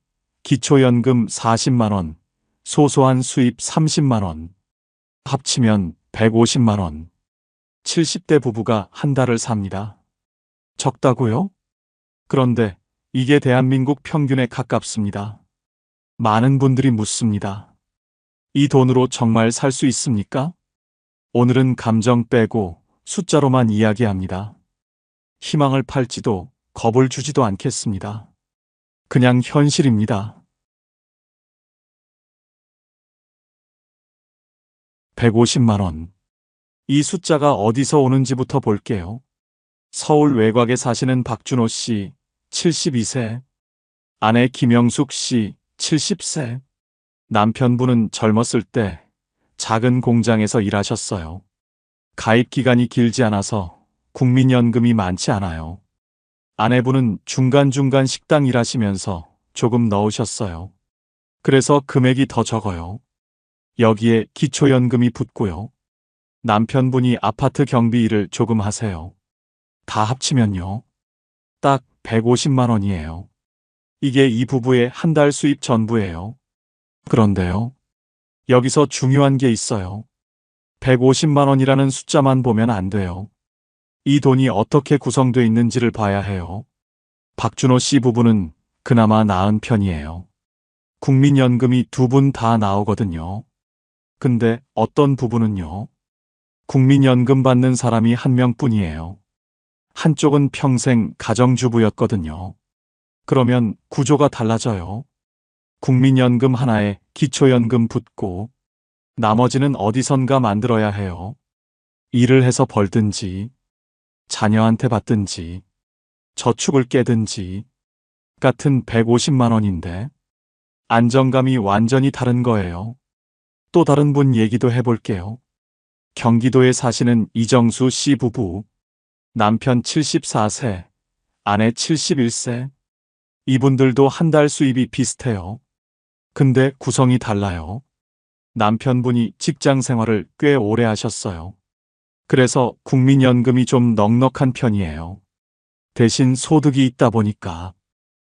기초연금 40만 원, 소소한 수입 30만 원, 합치면 150만 원. 70대 부부가 한 달을 삽니다. 적다고요? 그런데 이게 대한민국 평균에 가깝습니다. 많은 분들이 묻습니다. 이 돈으로 정말 살 수 있습니까? 오늘은 감정 빼고 숫자로만 이야기합니다. 희망을 팔지도 겁을 주지도 않겠습니다. 그냥 현실입니다. 150만 원. 이 숫자가 어디서 오는지부터 볼게요. 서울 외곽에 사시는 박준호 씨, 72세. 아내 김영숙 씨, 70세. 남편분은 젊었을 때 작은 공장에서 일하셨어요. 가입 기간이 길지 않아서 국민연금이 많지 않아요. 아내분은 중간중간 식당 일하시면서 조금 넣으셨어요. 그래서 금액이 더 적어요. 여기에 기초연금이 붙고요. 남편분이 아파트 경비 일을 조금 하세요. 다 합치면요. 딱 150만 원이에요. 이게 이 부부의 한 달 수입 전부예요. 그런데요. 여기서 중요한 게 있어요. 150만 원이라는 숫자만 보면 안 돼요. 이 돈이 어떻게 구성되어 있는지를 봐야 해요. 박준호 씨 부부는 그나마 나은 편이에요. 국민연금이 두 분 다 나오거든요. 근데 어떤 부부는요. 국민연금 받는 사람이 한 명뿐이에요. 한쪽은 평생 가정주부였거든요. 그러면 구조가 달라져요. 국민연금 하나에 기초연금 붙고 나머지는 어디선가 만들어야 해요. 일을 해서 벌든지 자녀한테 받든지 저축을 깨든지 같은 150만 원인데 안정감이 완전히 다른 거예요. 또 다른 분 얘기도 해볼게요. 경기도에 사시는 이정수 씨 부부. 남편 74세, 아내 71세. 이분들도 한 달 수입이 비슷해요. 근데 구성이 달라요. 남편분이 직장 생활을 꽤 오래 하셨어요. 그래서 국민연금이 좀 넉넉한 편이에요. 대신 소득이 있다 보니까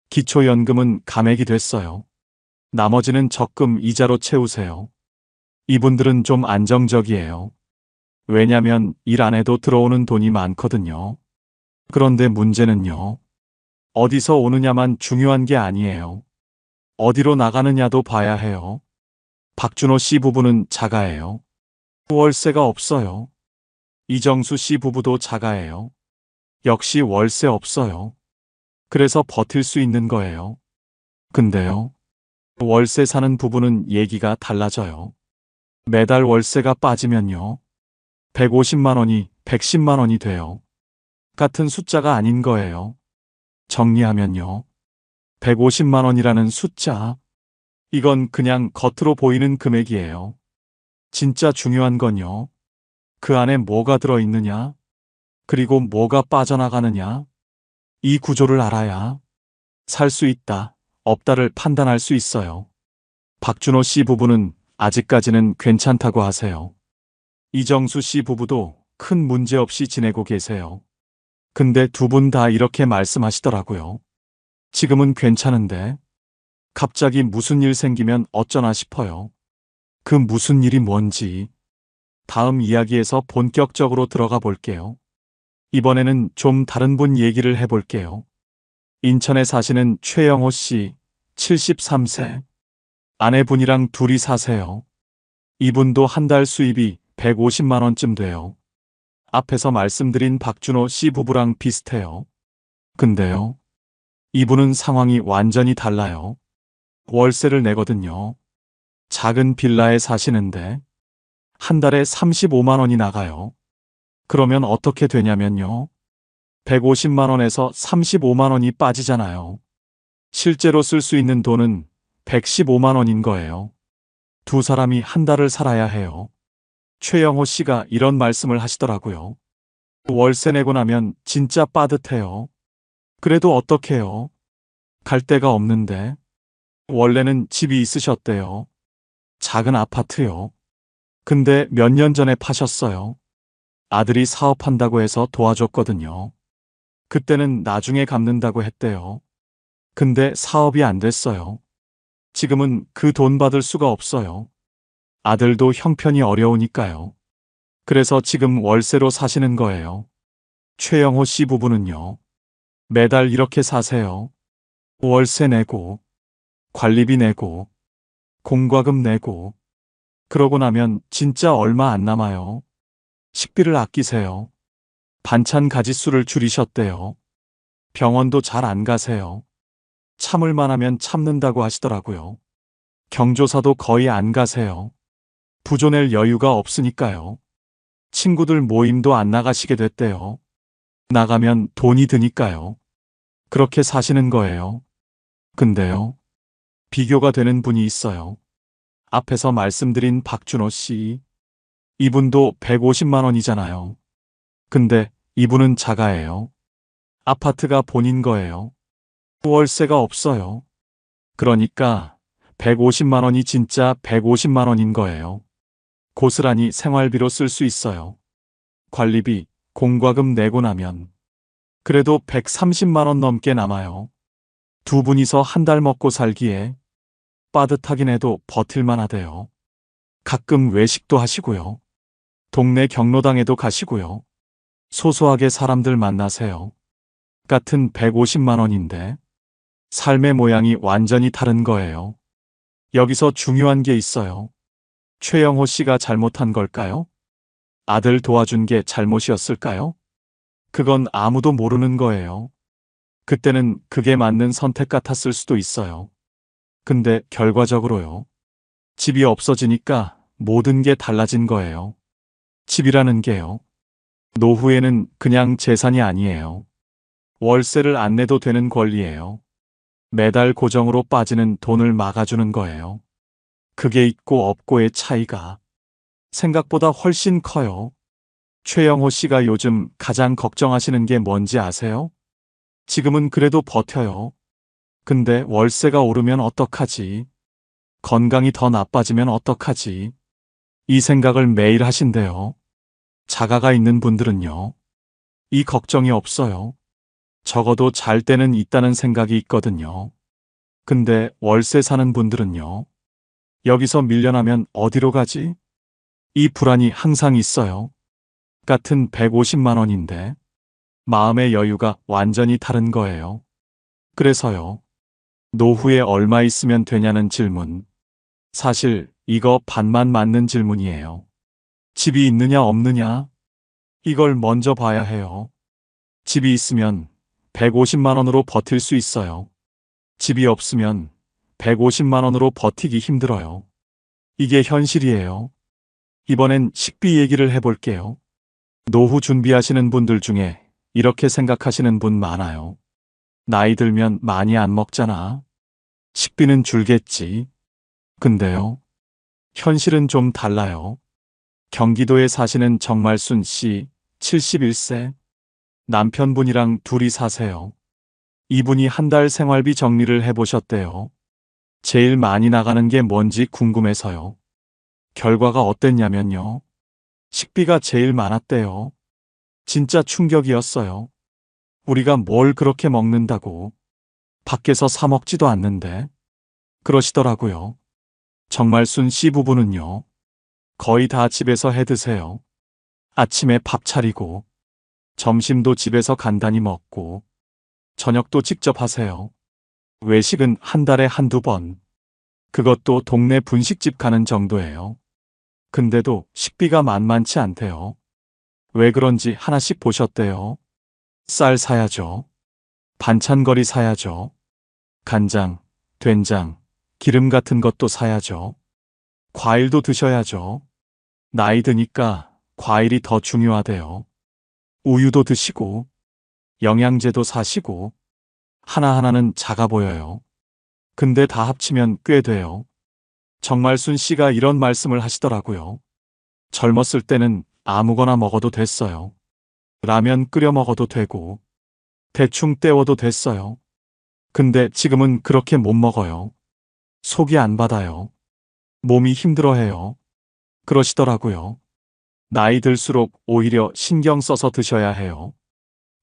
기초연금은 감액이 됐어요. 나머지는 적금 이자로 채우세요. 이분들은 좀 안정적이에요. 왜냐면 일 안 해도 들어오는 돈이 많거든요. 그런데 문제는요. 어디서 오느냐만 중요한 게 아니에요. 어디로 나가느냐도 봐야 해요. 박준호 씨 부부는 자가예요. 월세가 없어요. 이정수 씨 부부도 자가예요. 역시 월세 없어요. 그래서 버틸 수 있는 거예요. 근데요. 월세 사는 부부는 얘기가 달라져요. 매달 월세가 빠지면요. 150만 원이 110만 원이 돼요. 같은 숫자가 아닌 거예요. 정리하면요. 150만 원이라는 숫자. 이건 그냥 겉으로 보이는 금액이에요. 진짜 중요한 건요. 그 안에 뭐가 들어있느냐, 그리고 뭐가 빠져나가느냐. 이 구조를 알아야 살 수 있다, 없다를 판단할 수 있어요. 박준호 씨 부부는 아직까지는 괜찮다고 하세요. 이정수 씨 부부도 큰 문제 없이 지내고 계세요. 근데 두 분 다 이렇게 말씀하시더라고요. 지금은 괜찮은데 갑자기 무슨 일 생기면 어쩌나 싶어요. 그 무슨 일이 뭔지 다음 이야기에서 본격적으로 들어가 볼게요. 이번에는 좀 다른 분 얘기를 해볼게요. 인천에 사시는 최영호 씨, 73세. 아내분이랑 둘이 사세요. 이분도 한 달 수입이 150만 원쯤 돼요. 앞에서 말씀드린 박준호 씨 부부랑 비슷해요. 근데요. 이분은 상황이 완전히 달라요. 월세를 내거든요. 작은 빌라에 사시는데 한 달에 35만 원이 나가요. 그러면 어떻게 되냐면요. 150만 원에서 35만 원이 빠지잖아요. 실제로 쓸 수 있는 돈은 115만 원인 거예요. 두 사람이 한 달을 살아야 해요. 최영호 씨가 이런 말씀을 하시더라고요. 월세 내고 나면 진짜 빠듯해요. 그래도 어떡해요? 갈 데가 없는데. 원래는 집이 있으셨대요. 작은 아파트요. 근데 몇 년 전에 파셨어요. 아들이 사업한다고 해서 도와줬거든요. 그때는 나중에 갚는다고 했대요. 근데 사업이 안 됐어요. 지금은 그 돈 받을 수가 없어요. 아들도 형편이 어려우니까요. 그래서 지금 월세로 사시는 거예요. 최영호 씨 부부는요. 매달 이렇게 사세요. 월세 내고, 관리비 내고, 공과금 내고, 그러고 나면 진짜 얼마 안 남아요. 식비를 아끼세요. 반찬 가짓수를 줄이셨대요. 병원도 잘 안 가세요. 참을만 하면 참는다고 하시더라고요. 경조사도 거의 안 가세요. 부조 낼 여유가 없으니까요. 친구들 모임도 안 나가시게 됐대요. 나가면 돈이 드니까요. 그렇게 사시는 거예요. 근데요. 비교가 되는 분이 있어요. 앞에서 말씀드린 박준호 씨. 이분도 150만 원이잖아요. 근데 이분은 자가예요. 아파트가 본인 거예요. 월세가 없어요. 그러니까 150만 원이 진짜 150만 원인 거예요. 고스란히 생활비로 쓸 수 있어요. 관리비, 공과금 내고 나면 그래도 130만 원 넘게 남아요. 두 분이서 한 달 먹고 살기에 빠듯하긴 해도 버틸만 하대요. 가끔 외식도 하시고요. 동네 경로당에도 가시고요. 소소하게 사람들 만나세요. 같은 150만 원인데 삶의 모양이 완전히 다른 거예요. 여기서 중요한 게 있어요. 최영호 씨가 잘못한 걸까요? 아들 도와준 게 잘못이었을까요? 그건 아무도 모르는 거예요. 그때는 그게 맞는 선택 같았을 수도 있어요. 근데 결과적으로요. 집이 없어지니까 모든 게 달라진 거예요. 집이라는 게요. 노후에는 그냥 재산이 아니에요. 월세를 안 내도 되는 권리예요. 매달 고정으로 빠지는 돈을 막아주는 거예요. 그게 있고 없고의 차이가 생각보다 훨씬 커요. 최영호 씨가 요즘 가장 걱정하시는 게 뭔지 아세요? 지금은 그래도 버텨요. 근데 월세가 오르면 어떡하지? 건강이 더 나빠지면 어떡하지? 이 생각을 매일 하신대요. 자가가 있는 분들은요. 이 걱정이 없어요. 적어도 잘 때는 있다는 생각이 있거든요. 근데 월세 사는 분들은요. 여기서 밀려나면 어디로 가지? 이 불안이 항상 있어요. 같은 150만 원인데 마음의 여유가 완전히 다른 거예요. 그래서요. 노후에 얼마 있으면 되냐는 질문. 사실 이거 반만 맞는 질문이에요. 집이 있느냐 없느냐? 이걸 먼저 봐야 해요. 집이 있으면 150만 원으로 버틸 수 있어요. 집이 없으면 150만 원으로 버티기 힘들어요. 이게 현실이에요. 이번엔 식비 얘기를 해볼게요. 노후 준비하시는 분들 중에 이렇게 생각하시는 분 많아요. 나이 들면 많이 안 먹잖아. 식비는 줄겠지. 근데요. 현실은 좀 달라요. 경기도에 사시는 정말순 씨, 71세. 남편분이랑 둘이 사세요. 이분이 한 달 생활비 정리를 해보셨대요. 제일 많이 나가는 게 뭔지 궁금해서요. 결과가 어땠냐면요. 식비가 제일 많았대요. 진짜 충격이었어요. 우리가 뭘 그렇게 먹는다고. 밖에서 사 먹지도 않는데. 그러시더라고요. 정말순 씨 부부는요. 거의 다 집에서 해 드세요. 아침에 밥 차리고, 점심도 집에서 간단히 먹고, 저녁도 직접 하세요. 외식은 한 달에 한두 번. 그것도 동네 분식집 가는 정도예요. 근데도 식비가 만만치 않대요. 왜 그런지 하나씩 보셨대요. 쌀 사야죠. 반찬거리 사야죠. 간장, 된장, 기름 같은 것도 사야죠. 과일도 드셔야죠. 나이 드니까 과일이 더 중요하대요. 우유도 드시고, 영양제도 사시고, 하나하나는 작아 보여요. 근데 다 합치면 꽤 돼요. 정말순 씨가 이런 말씀을 하시더라고요. 젊었을 때는 아무거나 먹어도 됐어요. 라면 끓여 먹어도 되고, 대충 때워도 됐어요. 근데 지금은 그렇게 못 먹어요. 속이 안 받아요. 몸이 힘들어해요. 그러시더라고요. 나이 들수록 오히려 신경 써서 드셔야 해요.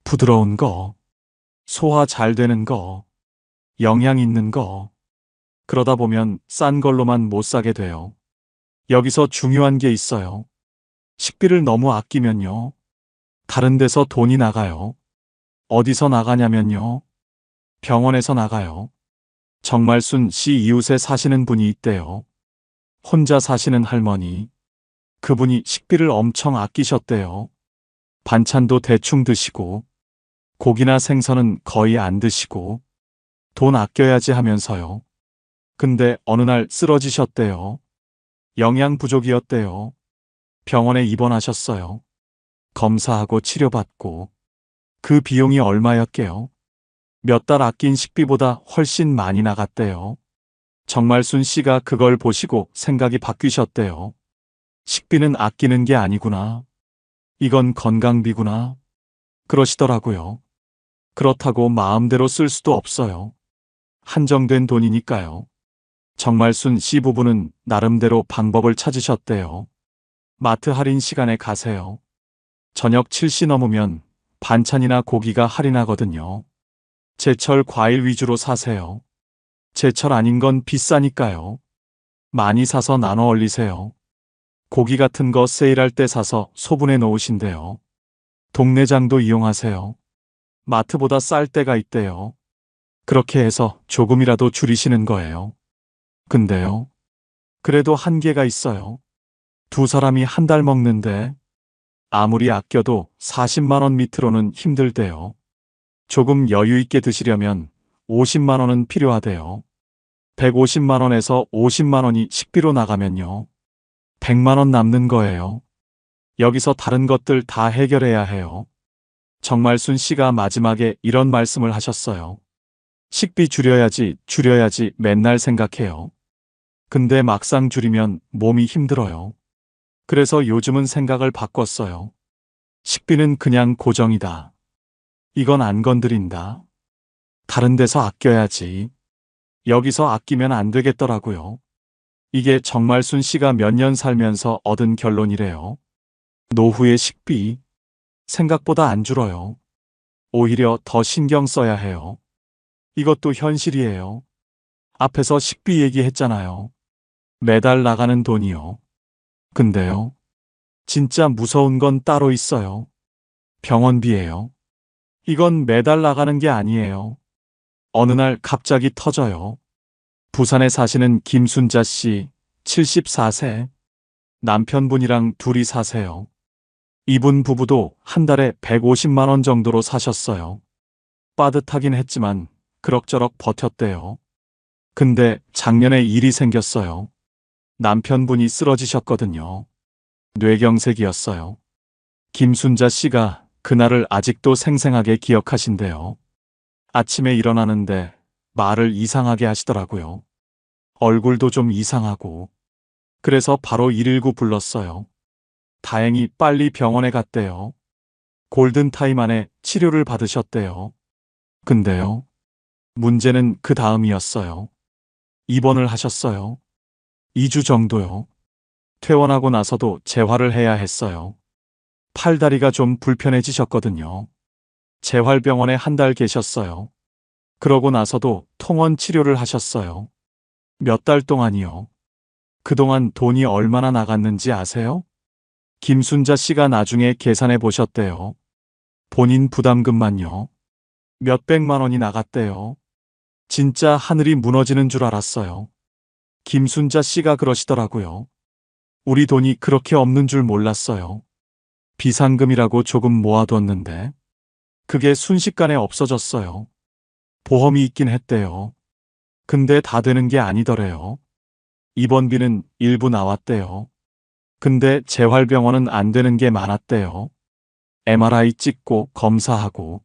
부드러운 거, 소화 잘 되는 거, 영양 있는 거. 그러다 보면 싼 걸로만 못 사게 돼요. 여기서 중요한 게 있어요. 식비를 너무 아끼면요. 다른 데서 돈이 나가요. 어디서 나가냐면요. 병원에서 나가요. 정말순 씨 이웃에 사시는 분이 있대요. 혼자 사시는 할머니. 그분이 식비를 엄청 아끼셨대요. 반찬도 대충 드시고, 고기나 생선은 거의 안 드시고, 돈 아껴야지 하면서요. 근데 어느 날 쓰러지셨대요. 영양 부족이었대요. 병원에 입원하셨어요. 검사하고 치료받고. 그 비용이 얼마였게요? 몇 달 아낀 식비보다 훨씬 많이 나갔대요. 정말순 씨가 그걸 보시고 생각이 바뀌셨대요. 식비는 아끼는 게 아니구나. 이건 건강비구나. 그러시더라고요. 그렇다고 마음대로 쓸 수도 없어요. 한정된 돈이니까요. 정말순 씨 부부는 나름대로 방법을 찾으셨대요. 마트 할인 시간에 가세요. 저녁 7시 넘으면 반찬이나 고기가 할인하거든요. 제철 과일 위주로 사세요. 제철 아닌 건 비싸니까요. 많이 사서 나눠 얼리세요. 고기 같은 거 세일할 때 사서 소분해 놓으신대요. 동네장도 이용하세요. 마트보다 쌀 때가 있대요. 그렇게 해서 조금이라도 줄이시는 거예요. 근데요. 그래도 한계가 있어요. 두 사람이 한 달 먹는데 아무리 아껴도 40만 원 밑으로는 힘들대요. 조금 여유 있게 드시려면 50만 원은 필요하대요. 150만 원에서 50만 원이 식비로 나가면요. 100만 원 남는 거예요. 여기서 다른 것들 다 해결해야 해요. 정말순 씨가 마지막에 이런 말씀을 하셨어요. 식비 줄여야지 맨날 생각해요. 근데 막상 줄이면 몸이 힘들어요. 그래서 요즘은 생각을 바꿨어요. 식비는 그냥 고정이다. 이건 안 건드린다. 다른 데서 아껴야지. 여기서 아끼면 안 되겠더라고요. 이게 정말순 씨가 몇 년 살면서 얻은 결론이래요. 노후의 식비. 생각보다 안 줄어요. 오히려 더 신경 써야 해요. 이것도 현실이에요. 앞에서 식비 얘기했잖아요. 매달 나가는 돈이요. 근데요. 진짜 무서운 건 따로 있어요. 병원비예요. 이건 매달 나가는 게 아니에요. 어느 날 갑자기 터져요. 부산에 사시는 김순자 씨, 74세. 남편분이랑 둘이 사세요. 이분 부부도 한 달에 150만 원 정도로 사셨어요. 빠듯하긴 했지만 그럭저럭 버텼대요. 근데 작년에 일이 생겼어요. 남편분이 쓰러지셨거든요. 뇌경색이었어요. 김순자 씨가 그날을 아직도 생생하게 기억하신대요. 아침에 일어나는데 말을 이상하게 하시더라고요. 얼굴도 좀 이상하고. 그래서 바로 119 불렀어요. 다행히 빨리 병원에 갔대요. 골든타임 안에 치료를 받으셨대요. 근데요. 문제는 그 다음이었어요. 입원을 하셨어요. 2주 정도요. 퇴원하고 나서도 재활을 해야 했어요. 팔다리가 좀 불편해지셨거든요. 재활병원에 한 달 계셨어요. 그러고 나서도 통원 치료를 하셨어요. 몇 달 동안이요. 그동안 돈이 얼마나 나갔는지 아세요? 김순자 씨가 나중에 계산해 보셨대요. 본인 부담금만요. 몇백만 원이 나갔대요. 진짜 하늘이 무너지는 줄 알았어요. 김순자 씨가 그러시더라고요. 우리 돈이 그렇게 없는 줄 몰랐어요. 비상금이라고 조금 모아뒀는데 그게 순식간에 없어졌어요. 보험이 있긴 했대요. 근데 다 되는 게 아니더래요. 입원비는 일부 나왔대요. 근데 재활병원은 안 되는 게 많았대요. MRI 찍고 검사하고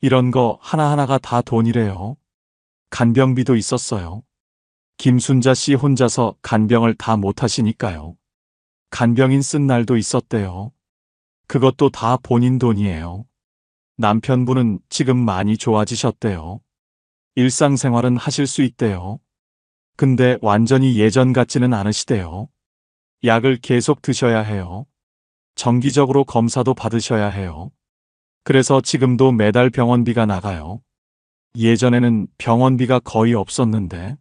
이런 거 하나하나가 다 돈이래요. 간병비도 있었어요. 김순자 씨 혼자서 간병을 다 못하시니까요. 간병인 쓴 날도 있었대요. 그것도 다 본인 돈이에요. 남편분은 지금 많이 좋아지셨대요. 일상생활은 하실 수 있대요. 근데 완전히 예전 같지는 않으시대요. 약을 계속 드셔야 해요. 정기적으로 검사도 받으셔야 해요. 그래서 지금도 매달 병원비가 나가요. 예전에는 병원비가 거의 없었는데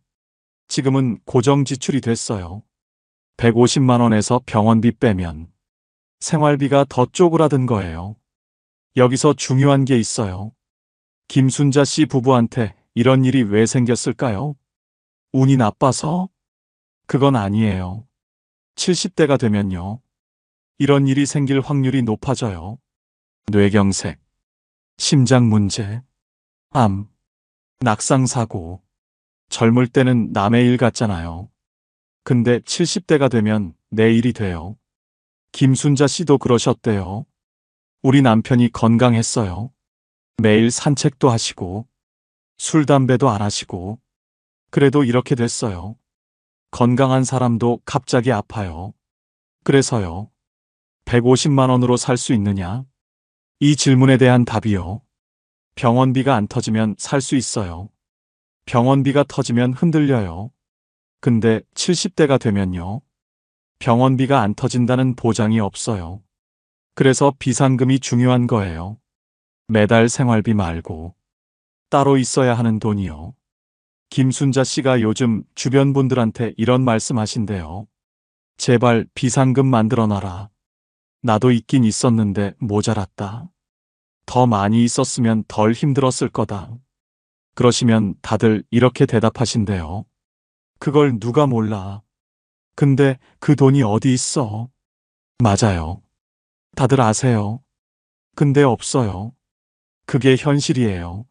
지금은 고정 지출이 됐어요. 150만 원에서 병원비 빼면 생활비가 더 쪼그라든 거예요. 여기서 중요한 게 있어요. 김순자 씨 부부한테 이런 일이 왜 생겼을까요? 운이 나빠서? 그건 아니에요. 70대가 되면요. 이런 일이 생길 확률이 높아져요. 뇌경색, 심장 문제, 암, 낙상사고. 젊을 때는 남의 일 같잖아요. 근데 70대가 되면 내 일이 돼요. 김순자 씨도 그러셨대요. 우리 남편이 건강했어요. 매일 산책도 하시고, 술, 담배도 안 하시고, 그래도 이렇게 됐어요. 건강한 사람도 갑자기 아파요. 그래서요. 150만 원으로 살 수 있느냐? 이 질문에 대한 답이요. 병원비가 안 터지면 살 수 있어요. 병원비가 터지면 흔들려요. 근데 70대가 되면요. 병원비가 안 터진다는 보장이 없어요. 그래서 비상금이 중요한 거예요. 매달 생활비 말고 따로 있어야 하는 돈이요. 김순자 씨가 요즘 주변 분들한테 이런 말씀 하신대요. 제발 비상금 만들어 놔라. 나도 있긴 있었는데 모자랐다. 더 많이 있었으면 덜 힘들었을 거다. 그러시면 다들 이렇게 대답하신대요. 그걸 누가 몰라. 근데 그 돈이 어디 있어? 맞아요. 다들 아세요. 근데 없어요. 그게 현실이에요.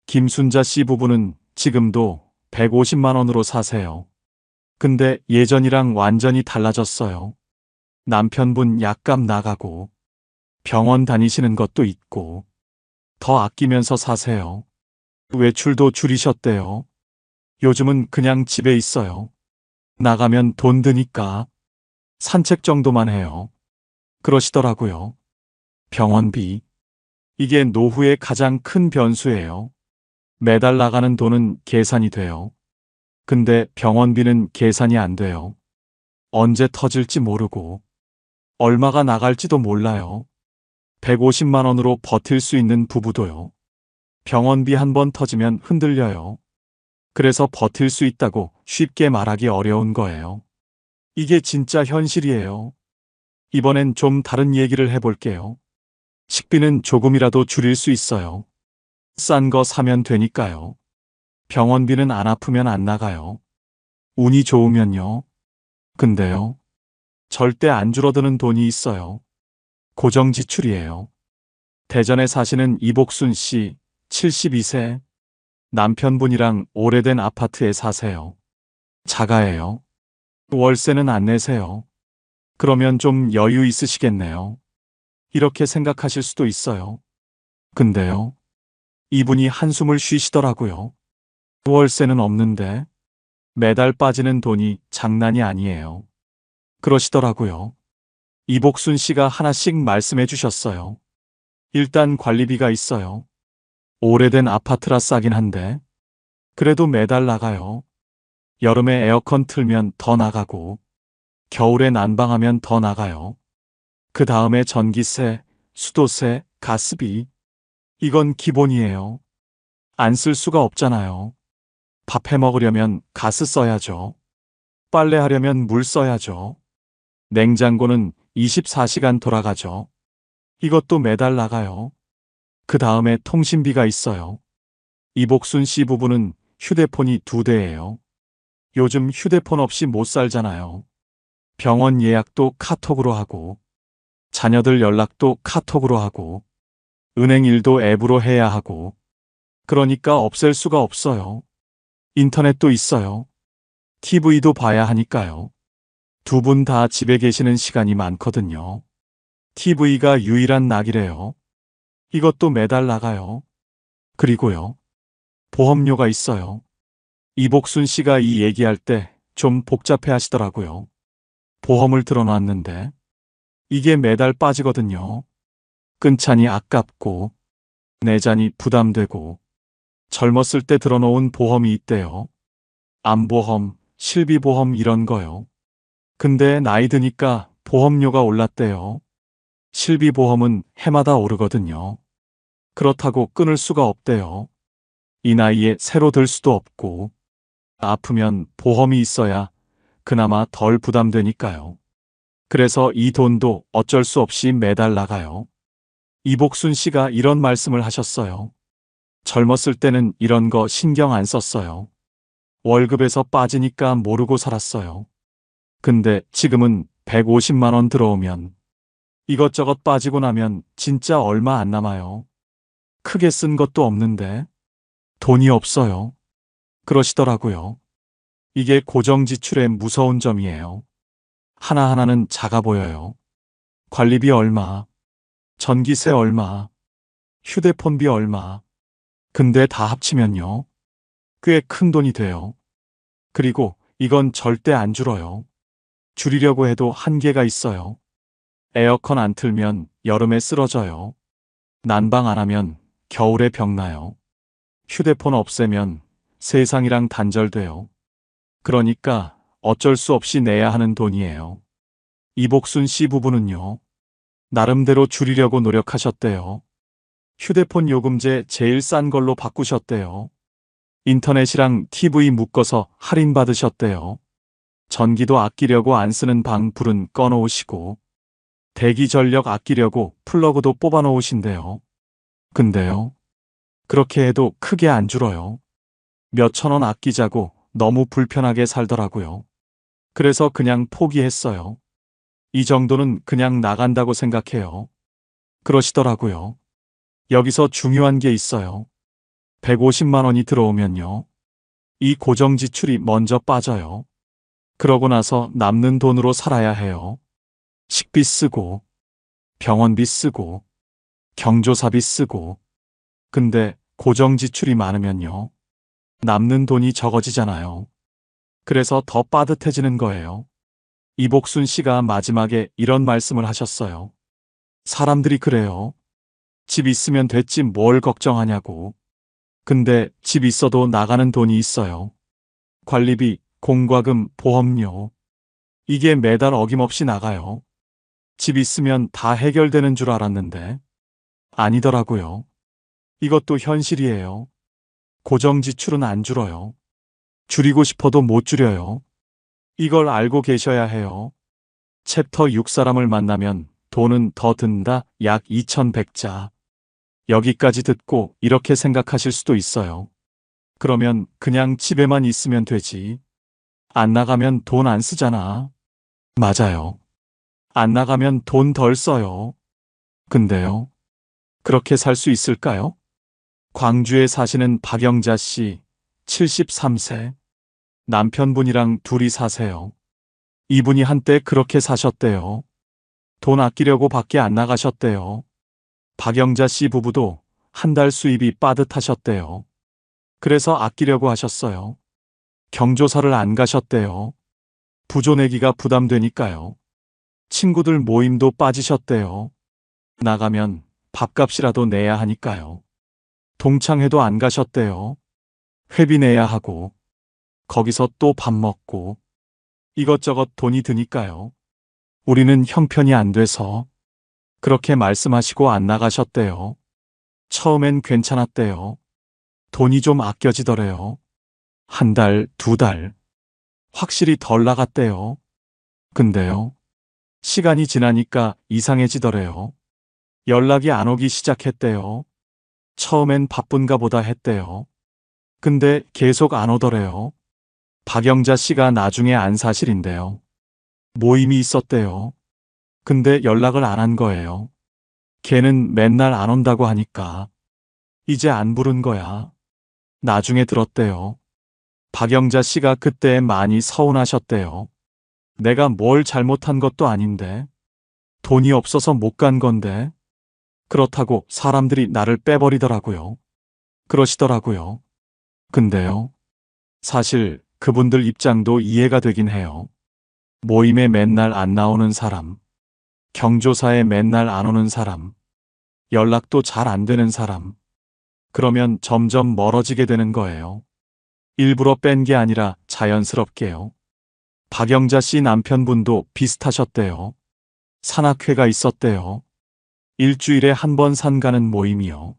김순자 씨 부부는 지금도 150만 원으로 사세요. 근데 예전이랑 완전히 달라졌어요. 남편분 약값 나가고 병원 다니시는 것도 있고 더 아끼면서 사세요. 외출도 줄이셨대요. 요즘은 그냥 집에 있어요. 나가면 돈 드니까 산책 정도만 해요. 그러시더라고요. 병원비. 이게 노후의 가장 큰 변수예요. 매달 나가는 돈은 계산이 돼요. 근데 병원비는 계산이 안 돼요. 언제 터질지 모르고 얼마가 나갈지도 몰라요. 150만 원으로 버틸 수 있는 부부도요. 병원비 한 번 터지면 흔들려요. 그래서 버틸 수 있다고 쉽게 말하기 어려운 거예요. 이게 진짜 현실이에요. 이번엔 좀 다른 얘기를 해볼게요. 식비는 조금이라도 줄일 수 있어요. 싼 거 사면 되니까요. 병원비는 안 아프면 안 나가요. 운이 좋으면요. 근데요. 절대 안 줄어드는 돈이 있어요. 고정 지출이에요. 대전에 사시는 이복순 씨, 72세. 남편분이랑 오래된 아파트에 사세요. 자가예요. 월세는 안 내세요. 그러면 좀 여유 있으시겠네요. 이렇게 생각하실 수도 있어요. 근데요. 이분이 한숨을 쉬시더라고요. 월세는 없는데 매달 빠지는 돈이 장난이 아니에요. 그러시더라고요. 이복순 씨가 하나씩 말씀해 주셨어요. 일단 관리비가 있어요. 오래된 아파트라 싸긴 한데 그래도 매달 나가요. 여름에 에어컨 틀면 더 나가고 겨울에 난방하면 더 나가요. 그 다음에 전기세, 수도세, 가스비. 이건 기본이에요. 안 쓸 수가 없잖아요. 밥 해 먹으려면 가스 써야죠. 빨래하려면 물 써야죠. 냉장고는 24시간 돌아가죠. 이것도 매달 나가요. 그 다음에 통신비가 있어요. 이복순 씨 부부는 휴대폰이 2대예요. 요즘 휴대폰 없이 못 살잖아요. 병원 예약도 카톡으로 하고, 자녀들 연락도 카톡으로 하고, 은행 일도 앱으로 해야 하고, 그러니까 없앨 수가 없어요. 인터넷도 있어요. TV도 봐야 하니까요. 두 분 다 집에 계시는 시간이 많거든요. TV가 유일한 낙이래요. 이것도 매달 나가요. 그리고요. 보험료가 있어요. 이복순 씨가 이 얘기할 때 좀 복잡해 하시더라고요. 보험을 들어놨는데 이게 매달 빠지거든요. 끊자니 아깝고 내자니 부담되고 젊었을 때 들어놓은 보험이 있대요. 암보험, 실비보험 이런 거요. 근데 나이 드니까 보험료가 올랐대요. 실비보험은 해마다 오르거든요. 그렇다고 끊을 수가 없대요. 이 나이에 새로 들 수도 없고 아프면 보험이 있어야 그나마 덜 부담되니까요. 그래서 이 돈도 어쩔 수 없이 매달 나가요. 이복순 씨가 이런 말씀을 하셨어요. 젊었을 때는 이런 거 신경 안 썼어요. 월급에서 빠지니까 모르고 살았어요. 근데 지금은 150만 원 들어오면 이것저것 빠지고 나면 진짜 얼마 안 남아요. 크게 쓴 것도 없는데 돈이 없어요. 그러시더라고요. 이게 고정 지출의 무서운 점이에요. 하나하나는 작아 보여요. 관리비 얼마, 전기세 얼마, 휴대폰비 얼마. 근데 다 합치면요. 꽤 큰 돈이 돼요. 그리고 이건 절대 안 줄어요. 줄이려고 해도 한계가 있어요. 에어컨 안 틀면 여름에 쓰러져요. 난방 안 하면 겨울에 병나요. 휴대폰 없애면 세상이랑 단절돼요. 그러니까 어쩔 수 없이 내야 하는 돈이에요. 이복순 씨 부부는요, 나름대로 줄이려고 노력하셨대요. 휴대폰 요금제 제일 싼 걸로 바꾸셨대요. 인터넷이랑 TV 묶어서 할인받으셨대요. 전기도 아끼려고 안 쓰는 방 불은 꺼놓으시고, 대기 전력 아끼려고 플러그도 뽑아 놓으신대요. 근데요, 그렇게 해도 크게 안 줄어요. 몇천 원 아끼자고 너무 불편하게 살더라고요. 그래서 그냥 포기했어요. 이 정도는 그냥 나간다고 생각해요. 그러시더라고요. 여기서 중요한 게 있어요. 150만 원이 들어오면요, 이 고정 지출이 먼저 빠져요. 그러고 나서 남는 돈으로 살아야 해요. 식비 쓰고, 병원비 쓰고, 경조사비 쓰고. 근데 고정 지출이 많으면요, 남는 돈이 적어지잖아요. 그래서 더 빠듯해지는 거예요. 이복순 씨가 마지막에 이런 말씀을 하셨어요. 사람들이 그래요. 집 있으면 됐지 뭘 걱정하냐고. 근데 집 있어도 나가는 돈이 있어요. 관리비, 공과금, 보험료. 이게 매달 어김없이 나가요. 집 있으면 다 해결되는 줄 알았는데 아니더라고요. 이것도 현실이에요. 고정 지출은 안 줄어요. 줄이고 싶어도 못 줄여요. 이걸 알고 계셔야 해요. 챕터 6 사람을 만나면 돈은 더 든다. 약 2100자. 여기까지 듣고 이렇게 생각하실 수도 있어요. 그러면 그냥 집에만 있으면 되지. 안 나가면 돈 안 쓰잖아. 맞아요. 안 나가면 돈 덜 써요. 근데요, 그렇게 살 수 있을까요? 광주에 사시는 박영자 씨, 73세. 남편분이랑 둘이 사세요. 이분이 한때 그렇게 사셨대요. 돈 아끼려고 밖에 안 나가셨대요. 박영자 씨 부부도 한 달 수입이 빠듯하셨대요. 그래서 아끼려고 하셨어요. 경조사를 안 가셨대요. 부조 내기가 부담되니까요. 친구들 모임도 빠지셨대요. 나가면 밥값이라도 내야 하니까요. 동창회도 안 가셨대요. 회비 내야 하고, 거기서 또 밥 먹고, 이것저것 돈이 드니까요. 우리는 형편이 안 돼서 그렇게 말씀하시고 안 나가셨대요. 처음엔 괜찮았대요. 돈이 좀 아껴지더래요. 한 달, 두 달. 확실히 덜 나갔대요. 근데요, 시간이 지나니까 이상해지더래요. 연락이 안 오기 시작했대요. 처음엔 바쁜가 보다 했대요. 근데 계속 안 오더래요. 박영자 씨가 나중에 안 사실인데요. 모임이 있었대요. 근데 연락을 안 한 거예요. 걔는 맨날 안 온다고 하니까 이제 안 부른 거야. 나중에 들었대요. 박영자 씨가 그때 많이 서운하셨대요. 내가 뭘 잘못한 것도 아닌데, 돈이 없어서 못 간 건데, 그렇다고 사람들이 나를 빼버리더라고요. 그러시더라고요. 근데요, 사실 그분들 입장도 이해가 되긴 해요. 모임에 맨날 안 나오는 사람, 경조사에 맨날 안 오는 사람, 연락도 잘 안 되는 사람. 그러면 점점 멀어지게 되는 거예요. 일부러 뺀 게 아니라 자연스럽게요. 박영자 씨 남편분도 비슷하셨대요. 산악회가 있었대요. 일주일에 한 번 산가는 모임이요.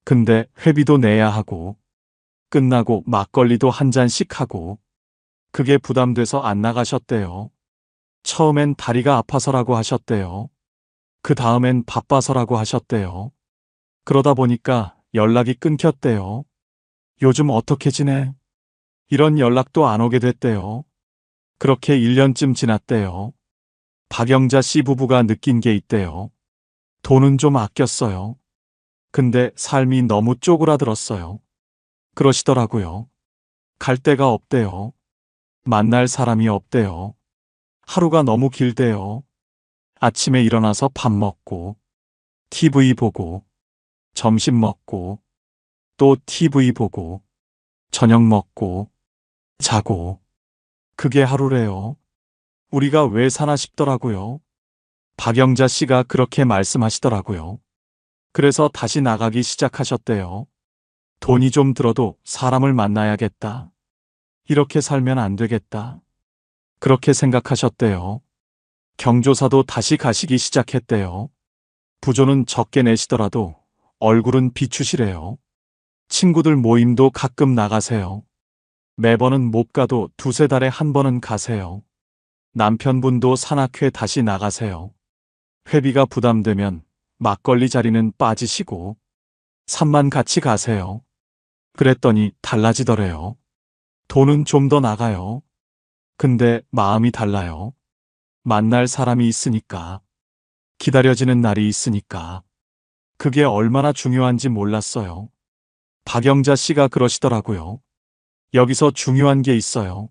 근데 회비도 내야 하고, 끝나고 막걸리도 한 잔씩 하고, 그게 부담돼서 안 나가셨대요. 처음엔 다리가 아파서라고 하셨대요. 그 다음엔 바빠서라고 하셨대요. 그러다 보니까 연락이 끊겼대요. 요즘 어떻게 지내? 이런 연락도 안 오게 됐대요. 그렇게 1년쯤 지났대요. 박영자 씨 부부가 느낀 게 있대요. 돈은 좀 아꼈어요. 근데 삶이 너무 쪼그라들었어요. 그러시더라고요. 갈 데가 없대요. 만날 사람이 없대요. 하루가 너무 길대요. 아침에 일어나서 밥 먹고, TV 보고, 점심 먹고, 또 TV 보고, 저녁 먹고, 자고. 그게 하루래요. 우리가 왜 사나 싶더라고요. 박영자 씨가 그렇게 말씀하시더라고요. 그래서 다시 나가기 시작하셨대요. 돈이 좀 들어도 사람을 만나야겠다. 이렇게 살면 안 되겠다. 그렇게 생각하셨대요. 경조사도 다시 가시기 시작했대요. 부조는 적게 내시더라도 얼굴은 비추시래요. 친구들 모임도 가끔 나가세요. 매번은 못 가도 두세 달에 한 번은 가세요. 남편분도 산악회 다시 나가세요. 회비가 부담되면 막걸리 자리는 빠지시고 산만 같이 가세요. 그랬더니 달라지더래요. 돈은 좀 더 나가요. 근데 마음이 달라요. 만날 사람이 있으니까. 기다려지는 날이 있으니까. 그게 얼마나 중요한지 몰랐어요. 박영자 씨가 그러시더라고요. 여기서 중요한 게 있어요.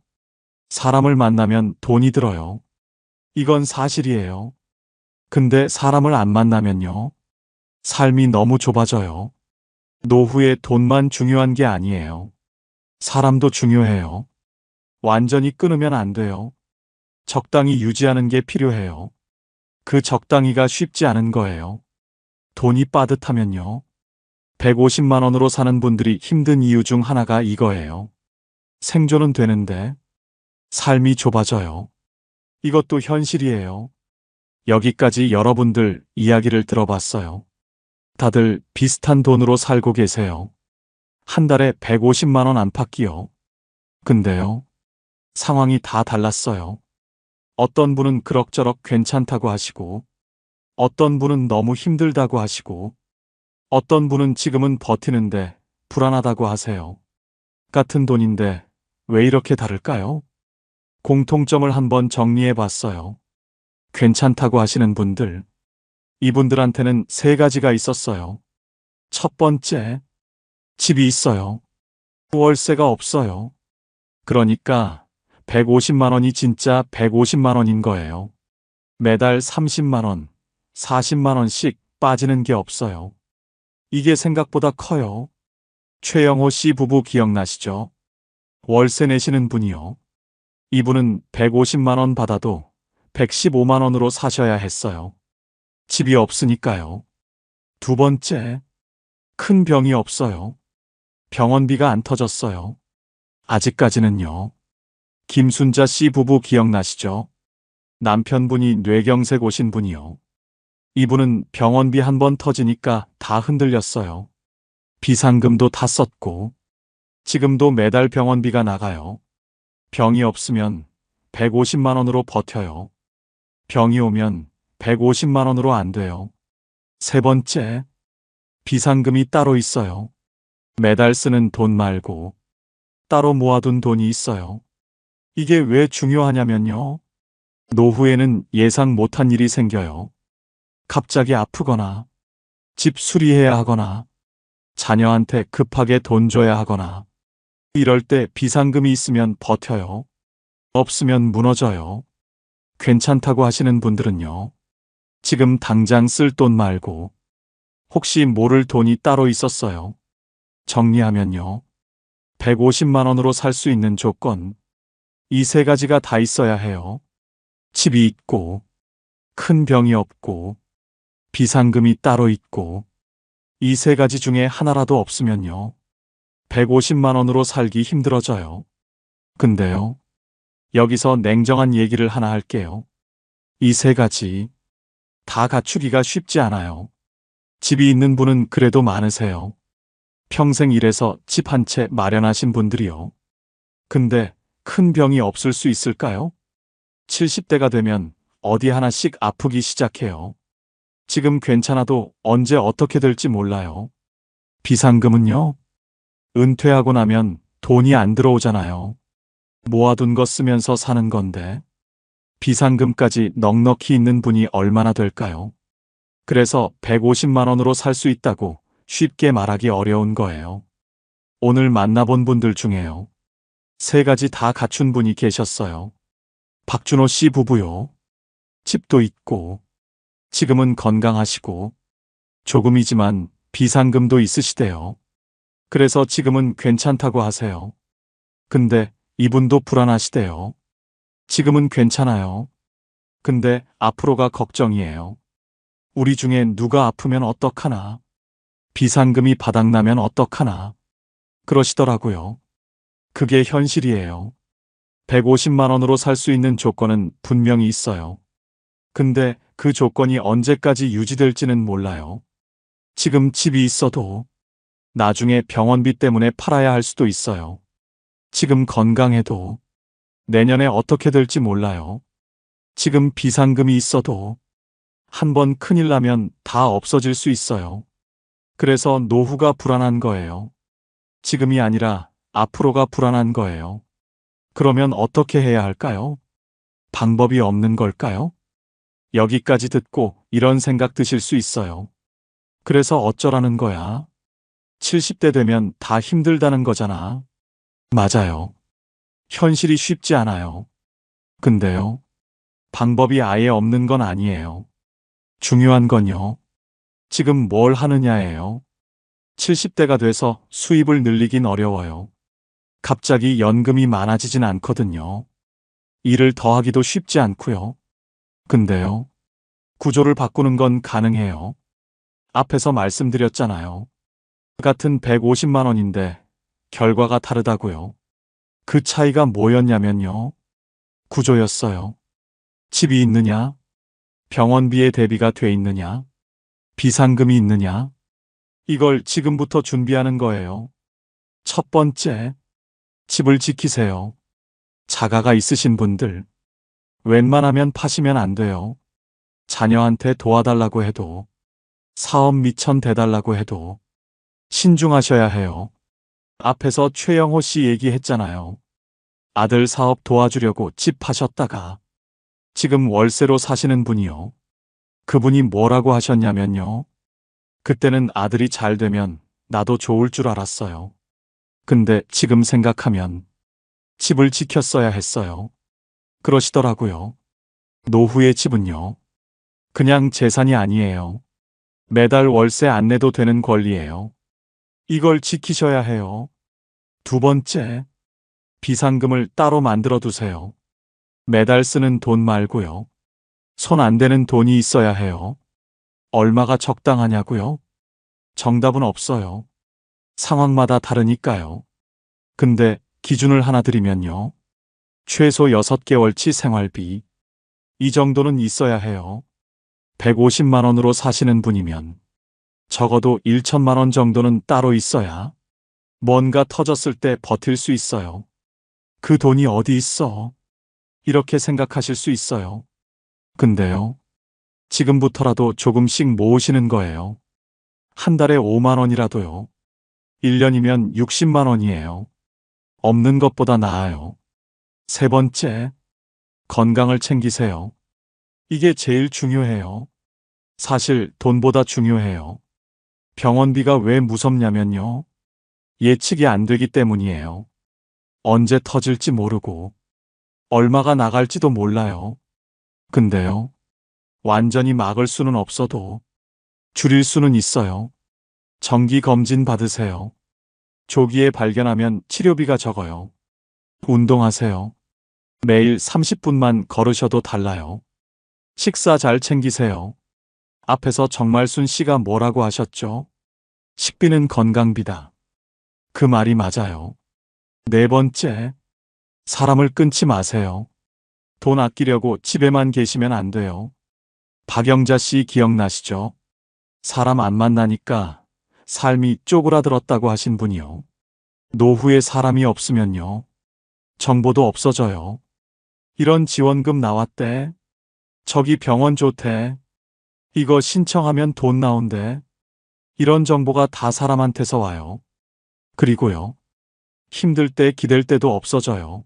사람을 만나면 돈이 들어요. 이건 사실이에요. 근데 사람을 안 만나면요. 삶이 너무 좁아져요. 노후에 돈만 중요한 게 아니에요. 사람도 중요해요. 완전히 끊으면 안 돼요. 적당히 유지하는 게 필요해요. 그 적당히가 쉽지 않은 거예요. 돈이 빠듯하면요. 150만 원으로 사는 분들이 힘든 이유 중 하나가 이거예요. 생존은 되는데 삶이 좁아져요. 이것도 현실이에요. 여기까지 여러분들 이야기를 들어봤어요. 다들 비슷한 돈으로 살고 계세요. 한 달에 150만 원 안팎이요. 근데요. 상황이 다 달랐어요. 어떤 분은 그럭저럭 괜찮다고 하시고, 어떤 분은 너무 힘들다고 하시고, 어떤 분은 지금은 버티는데 불안하다고 하세요. 같은 돈인데 왜 이렇게 다를까요? 공통점을 한번 정리해 봤어요. 괜찮다고 하시는 분들, 이분들한테는 세 가지가 있었어요. 첫 번째, 집이 있어요. 월세가 없어요. 그러니까 150만 원이 진짜 150만 원인 거예요. 매달 30만 원, 40만 원씩 빠지는 게 없어요. 이게 생각보다 커요. 최영호 씨 부부 기억나시죠? 월세 내시는 분이요. 이분은 150만 원 받아도 115만 원으로 사셔야 했어요. 집이 없으니까요. 두 번째, 큰 병이 없어요. 병원비가 안 터졌어요. 아직까지는요. 김순자 씨 부부 기억나시죠? 남편분이 뇌경색 오신 분이요. 이분은 병원비 한 번 터지니까 다 흔들렸어요. 비상금도 다 썼고, 지금도 매달 병원비가 나가요. 병이 없으면 150만 원으로 버텨요. 병이 오면 150만 원으로 안 돼요. 세 번째, 비상금이 따로 있어요. 매달 쓰는 돈 말고 따로 모아둔 돈이 있어요. 이게 왜 중요하냐면요. 노후에는 예상 못한 일이 생겨요. 갑자기 아프거나, 집 수리해야 하거나, 자녀한테 급하게 돈 줘야 하거나, 이럴 때 비상금이 있으면 버텨요. 없으면 무너져요. 괜찮다고 하시는 분들은요. 지금 당장 쓸 돈 말고 혹시 모를 돈이 따로 있었어요. 정리하면요. 150만 원으로 살 수 있는 조건, 이 세 가지가 다 있어야 해요. 집이 있고, 큰 병이 없고, 비상금이 따로 있고, 이 세 가지 중에 하나라도 없으면요. 150만 원으로 살기 힘들어져요. 근데요. 여기서 냉정한 얘기를 하나 할게요. 이 세 가지 다 갖추기가 쉽지 않아요. 집이 있는 분은 그래도 많으세요. 평생 일해서 집 한 채 마련하신 분들이요. 근데 큰 병이 없을 수 있을까요? 70대가 되면 어디 하나씩 아프기 시작해요. 지금 괜찮아도 언제 어떻게 될지 몰라요. 비상금은요? 은퇴하고 나면 돈이 안 들어오잖아요. 모아둔 거 쓰면서 사는 건데 비상금까지 넉넉히 있는 분이 얼마나 될까요? 그래서 150만 원으로 살 수 있다고 쉽게 말하기 어려운 거예요. 오늘 만나본 분들 중에요. 세 가지 다 갖춘 분이 계셨어요. 박준호 씨 부부요. 집도 있고, 지금은 건강하시고, 조금이지만 비상금도 있으시대요. 그래서 지금은 괜찮다고 하세요. 근데 이분도 불안하시대요. 지금은 괜찮아요. 근데 앞으로가 걱정이에요. 우리 중에 누가 아프면 어떡하나? 비상금이 바닥나면 어떡하나? 그러시더라고요. 그게 현실이에요. 150만 원으로 살 수 있는 조건은 분명히 있어요. 근데 그 조건이 언제까지 유지될지는 몰라요. 지금 집이 있어도 나중에 병원비 때문에 팔아야 할 수도 있어요. 지금 건강해도 내년에 어떻게 될지 몰라요. 지금 비상금이 있어도 한번 큰일 나면 다 없어질 수 있어요. 그래서 노후가 불안한 거예요. 지금이 아니라 앞으로가 불안한 거예요. 그러면 어떻게 해야 할까요? 방법이 없는 걸까요? 여기까지 듣고 이런 생각 드실 수 있어요. 그래서 어쩌라는 거야? 70대 되면 다 힘들다는 거잖아. 맞아요. 현실이 쉽지 않아요. 근데요, 방법이 아예 없는 건 아니에요. 중요한 건요, 지금 뭘 하느냐예요. 70대가 돼서 수입을 늘리긴 어려워요. 갑자기 연금이 많아지진 않거든요. 일을 더 하기도 쉽지 않고요. 근데요, 구조를 바꾸는 건 가능해요. 앞에서 말씀드렸잖아요. 같은 150만 원인데 결과가 다르다고요. 그 차이가 뭐였냐면요, 구조였어요. 집이 있느냐, 병원비에 대비가 돼 있느냐, 비상금이 있느냐, 이걸 지금부터 준비하는 거예요. 첫 번째, 집을 지키세요. 자가가 있으신 분들, 웬만하면 파시면 안 돼요. 자녀한테 도와달라고 해도, 사업 미천 대달라고 해도 신중하셔야 해요. 앞에서 최영호 씨 얘기했잖아요. 아들 사업 도와주려고 집 파셨다가 지금 월세로 사시는 분이요. 그분이 뭐라고 하셨냐면요, 그때는 아들이 잘 되면 나도 좋을 줄 알았어요. 근데 지금 생각하면 집을 지켰어야 했어요. 그러시더라고요. 노후의 집은요, 그냥 재산이 아니에요. 매달 월세 안 내도 되는 권리예요. 이걸 지키셔야 해요. 두 번째, 비상금을 따로 만들어 두세요. 매달 쓰는 돈 말고요. 손 안 대는 돈이 있어야 해요. 얼마가 적당하냐고요? 정답은 없어요. 상황마다 다르니까요. 근데 기준을 하나 드리면요, 최소 6개월치 생활비, 이 정도는 있어야 해요. 150만 원으로 사시는 분이면 적어도 1천만 원 정도는 따로 있어야 뭔가 터졌을 때 버틸 수 있어요. 그 돈이 어디 있어? 이렇게 생각하실 수 있어요. 근데요, 지금부터라도 조금씩 모으시는 거예요. 한 달에 5만 원이라도요. 1년이면 60만 원이에요. 없는 것보다 나아요. 세 번째, 건강을 챙기세요. 이게 제일 중요해요. 사실 돈보다 중요해요. 병원비가 왜 무섭냐면요, 예측이 안 되기 때문이에요. 언제 터질지 모르고 얼마가 나갈지도 몰라요. 근데요, 완전히 막을 수는 없어도 줄일 수는 있어요. 정기 검진 받으세요. 조기에 발견하면 치료비가 적어요. 운동하세요. 매일 30분만 걸으셔도 달라요. 식사 잘 챙기세요. 앞에서 정말순 씨가 뭐라고 하셨죠? 식비는 건강비다. 그 말이 맞아요. 네 번째, 사람을 끊지 마세요. 돈 아끼려고 집에만 계시면 안 돼요. 박영자 씨 기억나시죠? 사람 안 만나니까 삶이 쪼그라들었다고 하신 분이요. 노후에 사람이 없으면요, 정보도 없어져요. 이런 지원금 나왔대. 저기 병원 좋대. 이거 신청하면 돈 나온대. 이런 정보가 다 사람한테서 와요. 그리고요, 힘들 때 기댈 때도 없어져요.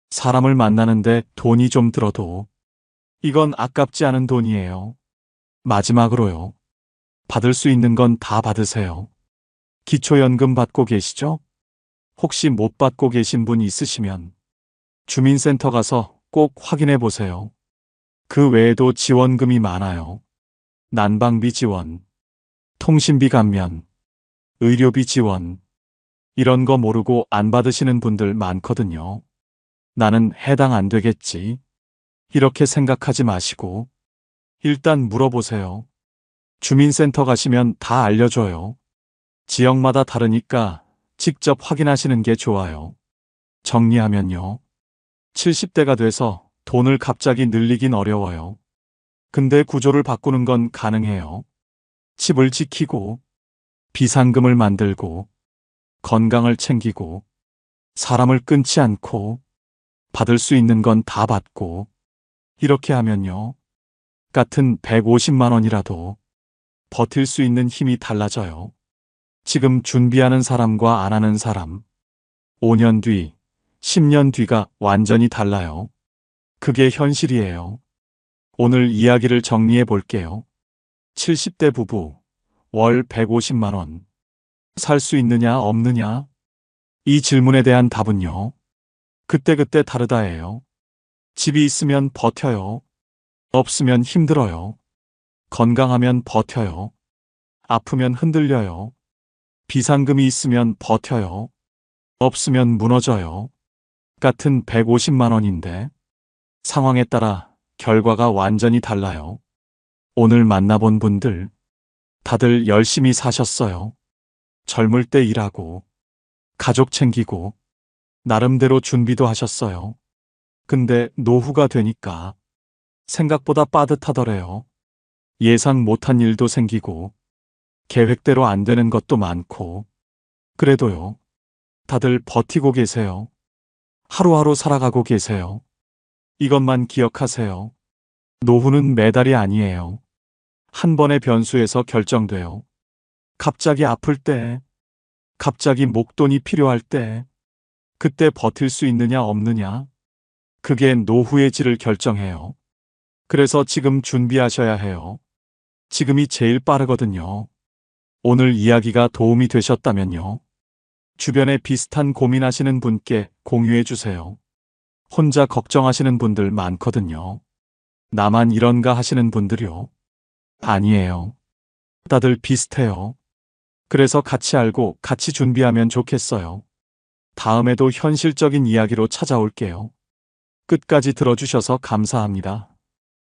사람을 만나는데 돈이 좀 들어도 이건 아깝지 않은 돈이에요. 마지막으로요, 받을 수 있는 건 다 받으세요. 기초연금 받고 계시죠? 혹시 못 받고 계신 분 있으시면 주민센터 가서 꼭 확인해 보세요. 그 외에도 지원금이 많아요. 난방비 지원, 통신비 감면, 의료비 지원, 이런 거 모르고 안 받으시는 분들 많거든요. 나는 해당 안 되겠지, 이렇게 생각하지 마시고 일단 물어보세요. 주민센터 가시면 다 알려줘요. 지역마다 다르니까 직접 확인하시는 게 좋아요. 정리하면요, 70대가 돼서 돈을 갑자기 늘리긴 어려워요. 근데 구조를 바꾸는 건 가능해요. 집을 지키고, 비상금을 만들고, 건강을 챙기고, 사람을 끊지 않고, 받을 수 있는 건 다 받고, 이렇게 하면요. 같은 150만 원이라도 버틸 수 있는 힘이 달라져요. 지금 준비하는 사람과 안 하는 사람, 5년 뒤, 10년 뒤가 완전히 달라요. 그게 현실이에요. 오늘 이야기를 정리해 볼게요. 70대 부부, 월 150만 원. 살 수 있느냐, 없느냐? 이 질문에 대한 답은요. 그때그때 다르다예요. 집이 있으면 버텨요. 없으면 힘들어요. 건강하면 버텨요. 아프면 흔들려요. 비상금이 있으면 버텨요. 없으면 무너져요. 같은 150만 원인데 상황에 따라 결과가 완전히 달라요. 오늘 만나본 분들 다들 열심히 사셨어요. 젊을 때 일하고 가족 챙기고 나름대로 준비도 하셨어요. 근데 노후가 되니까 생각보다 빠듯하더래요. 예상 못한 일도 생기고 계획대로 안 되는 것도 많고 그래도요. 다들 버티고 계세요. 하루하루 살아가고 계세요. 이것만 기억하세요. 노후는 매달이 아니에요. 한 번의 변수에서 결정돼요. 갑자기 아플 때, 갑자기 목돈이 필요할 때, 그때 버틸 수 있느냐 없느냐? 그게 노후의 질을 결정해요. 그래서 지금 준비하셔야 해요. 지금이 제일 빠르거든요. 오늘 이야기가 도움이 되셨다면요. 주변에 비슷한 고민하시는 분께 공유해 주세요. 혼자 걱정하시는 분들 많거든요. 나만 이런가 하시는 분들요. 아니에요. 다들 비슷해요. 그래서 같이 알고 같이 준비하면 좋겠어요. 다음에도 현실적인 이야기로 찾아올게요. 끝까지 들어주셔서 감사합니다.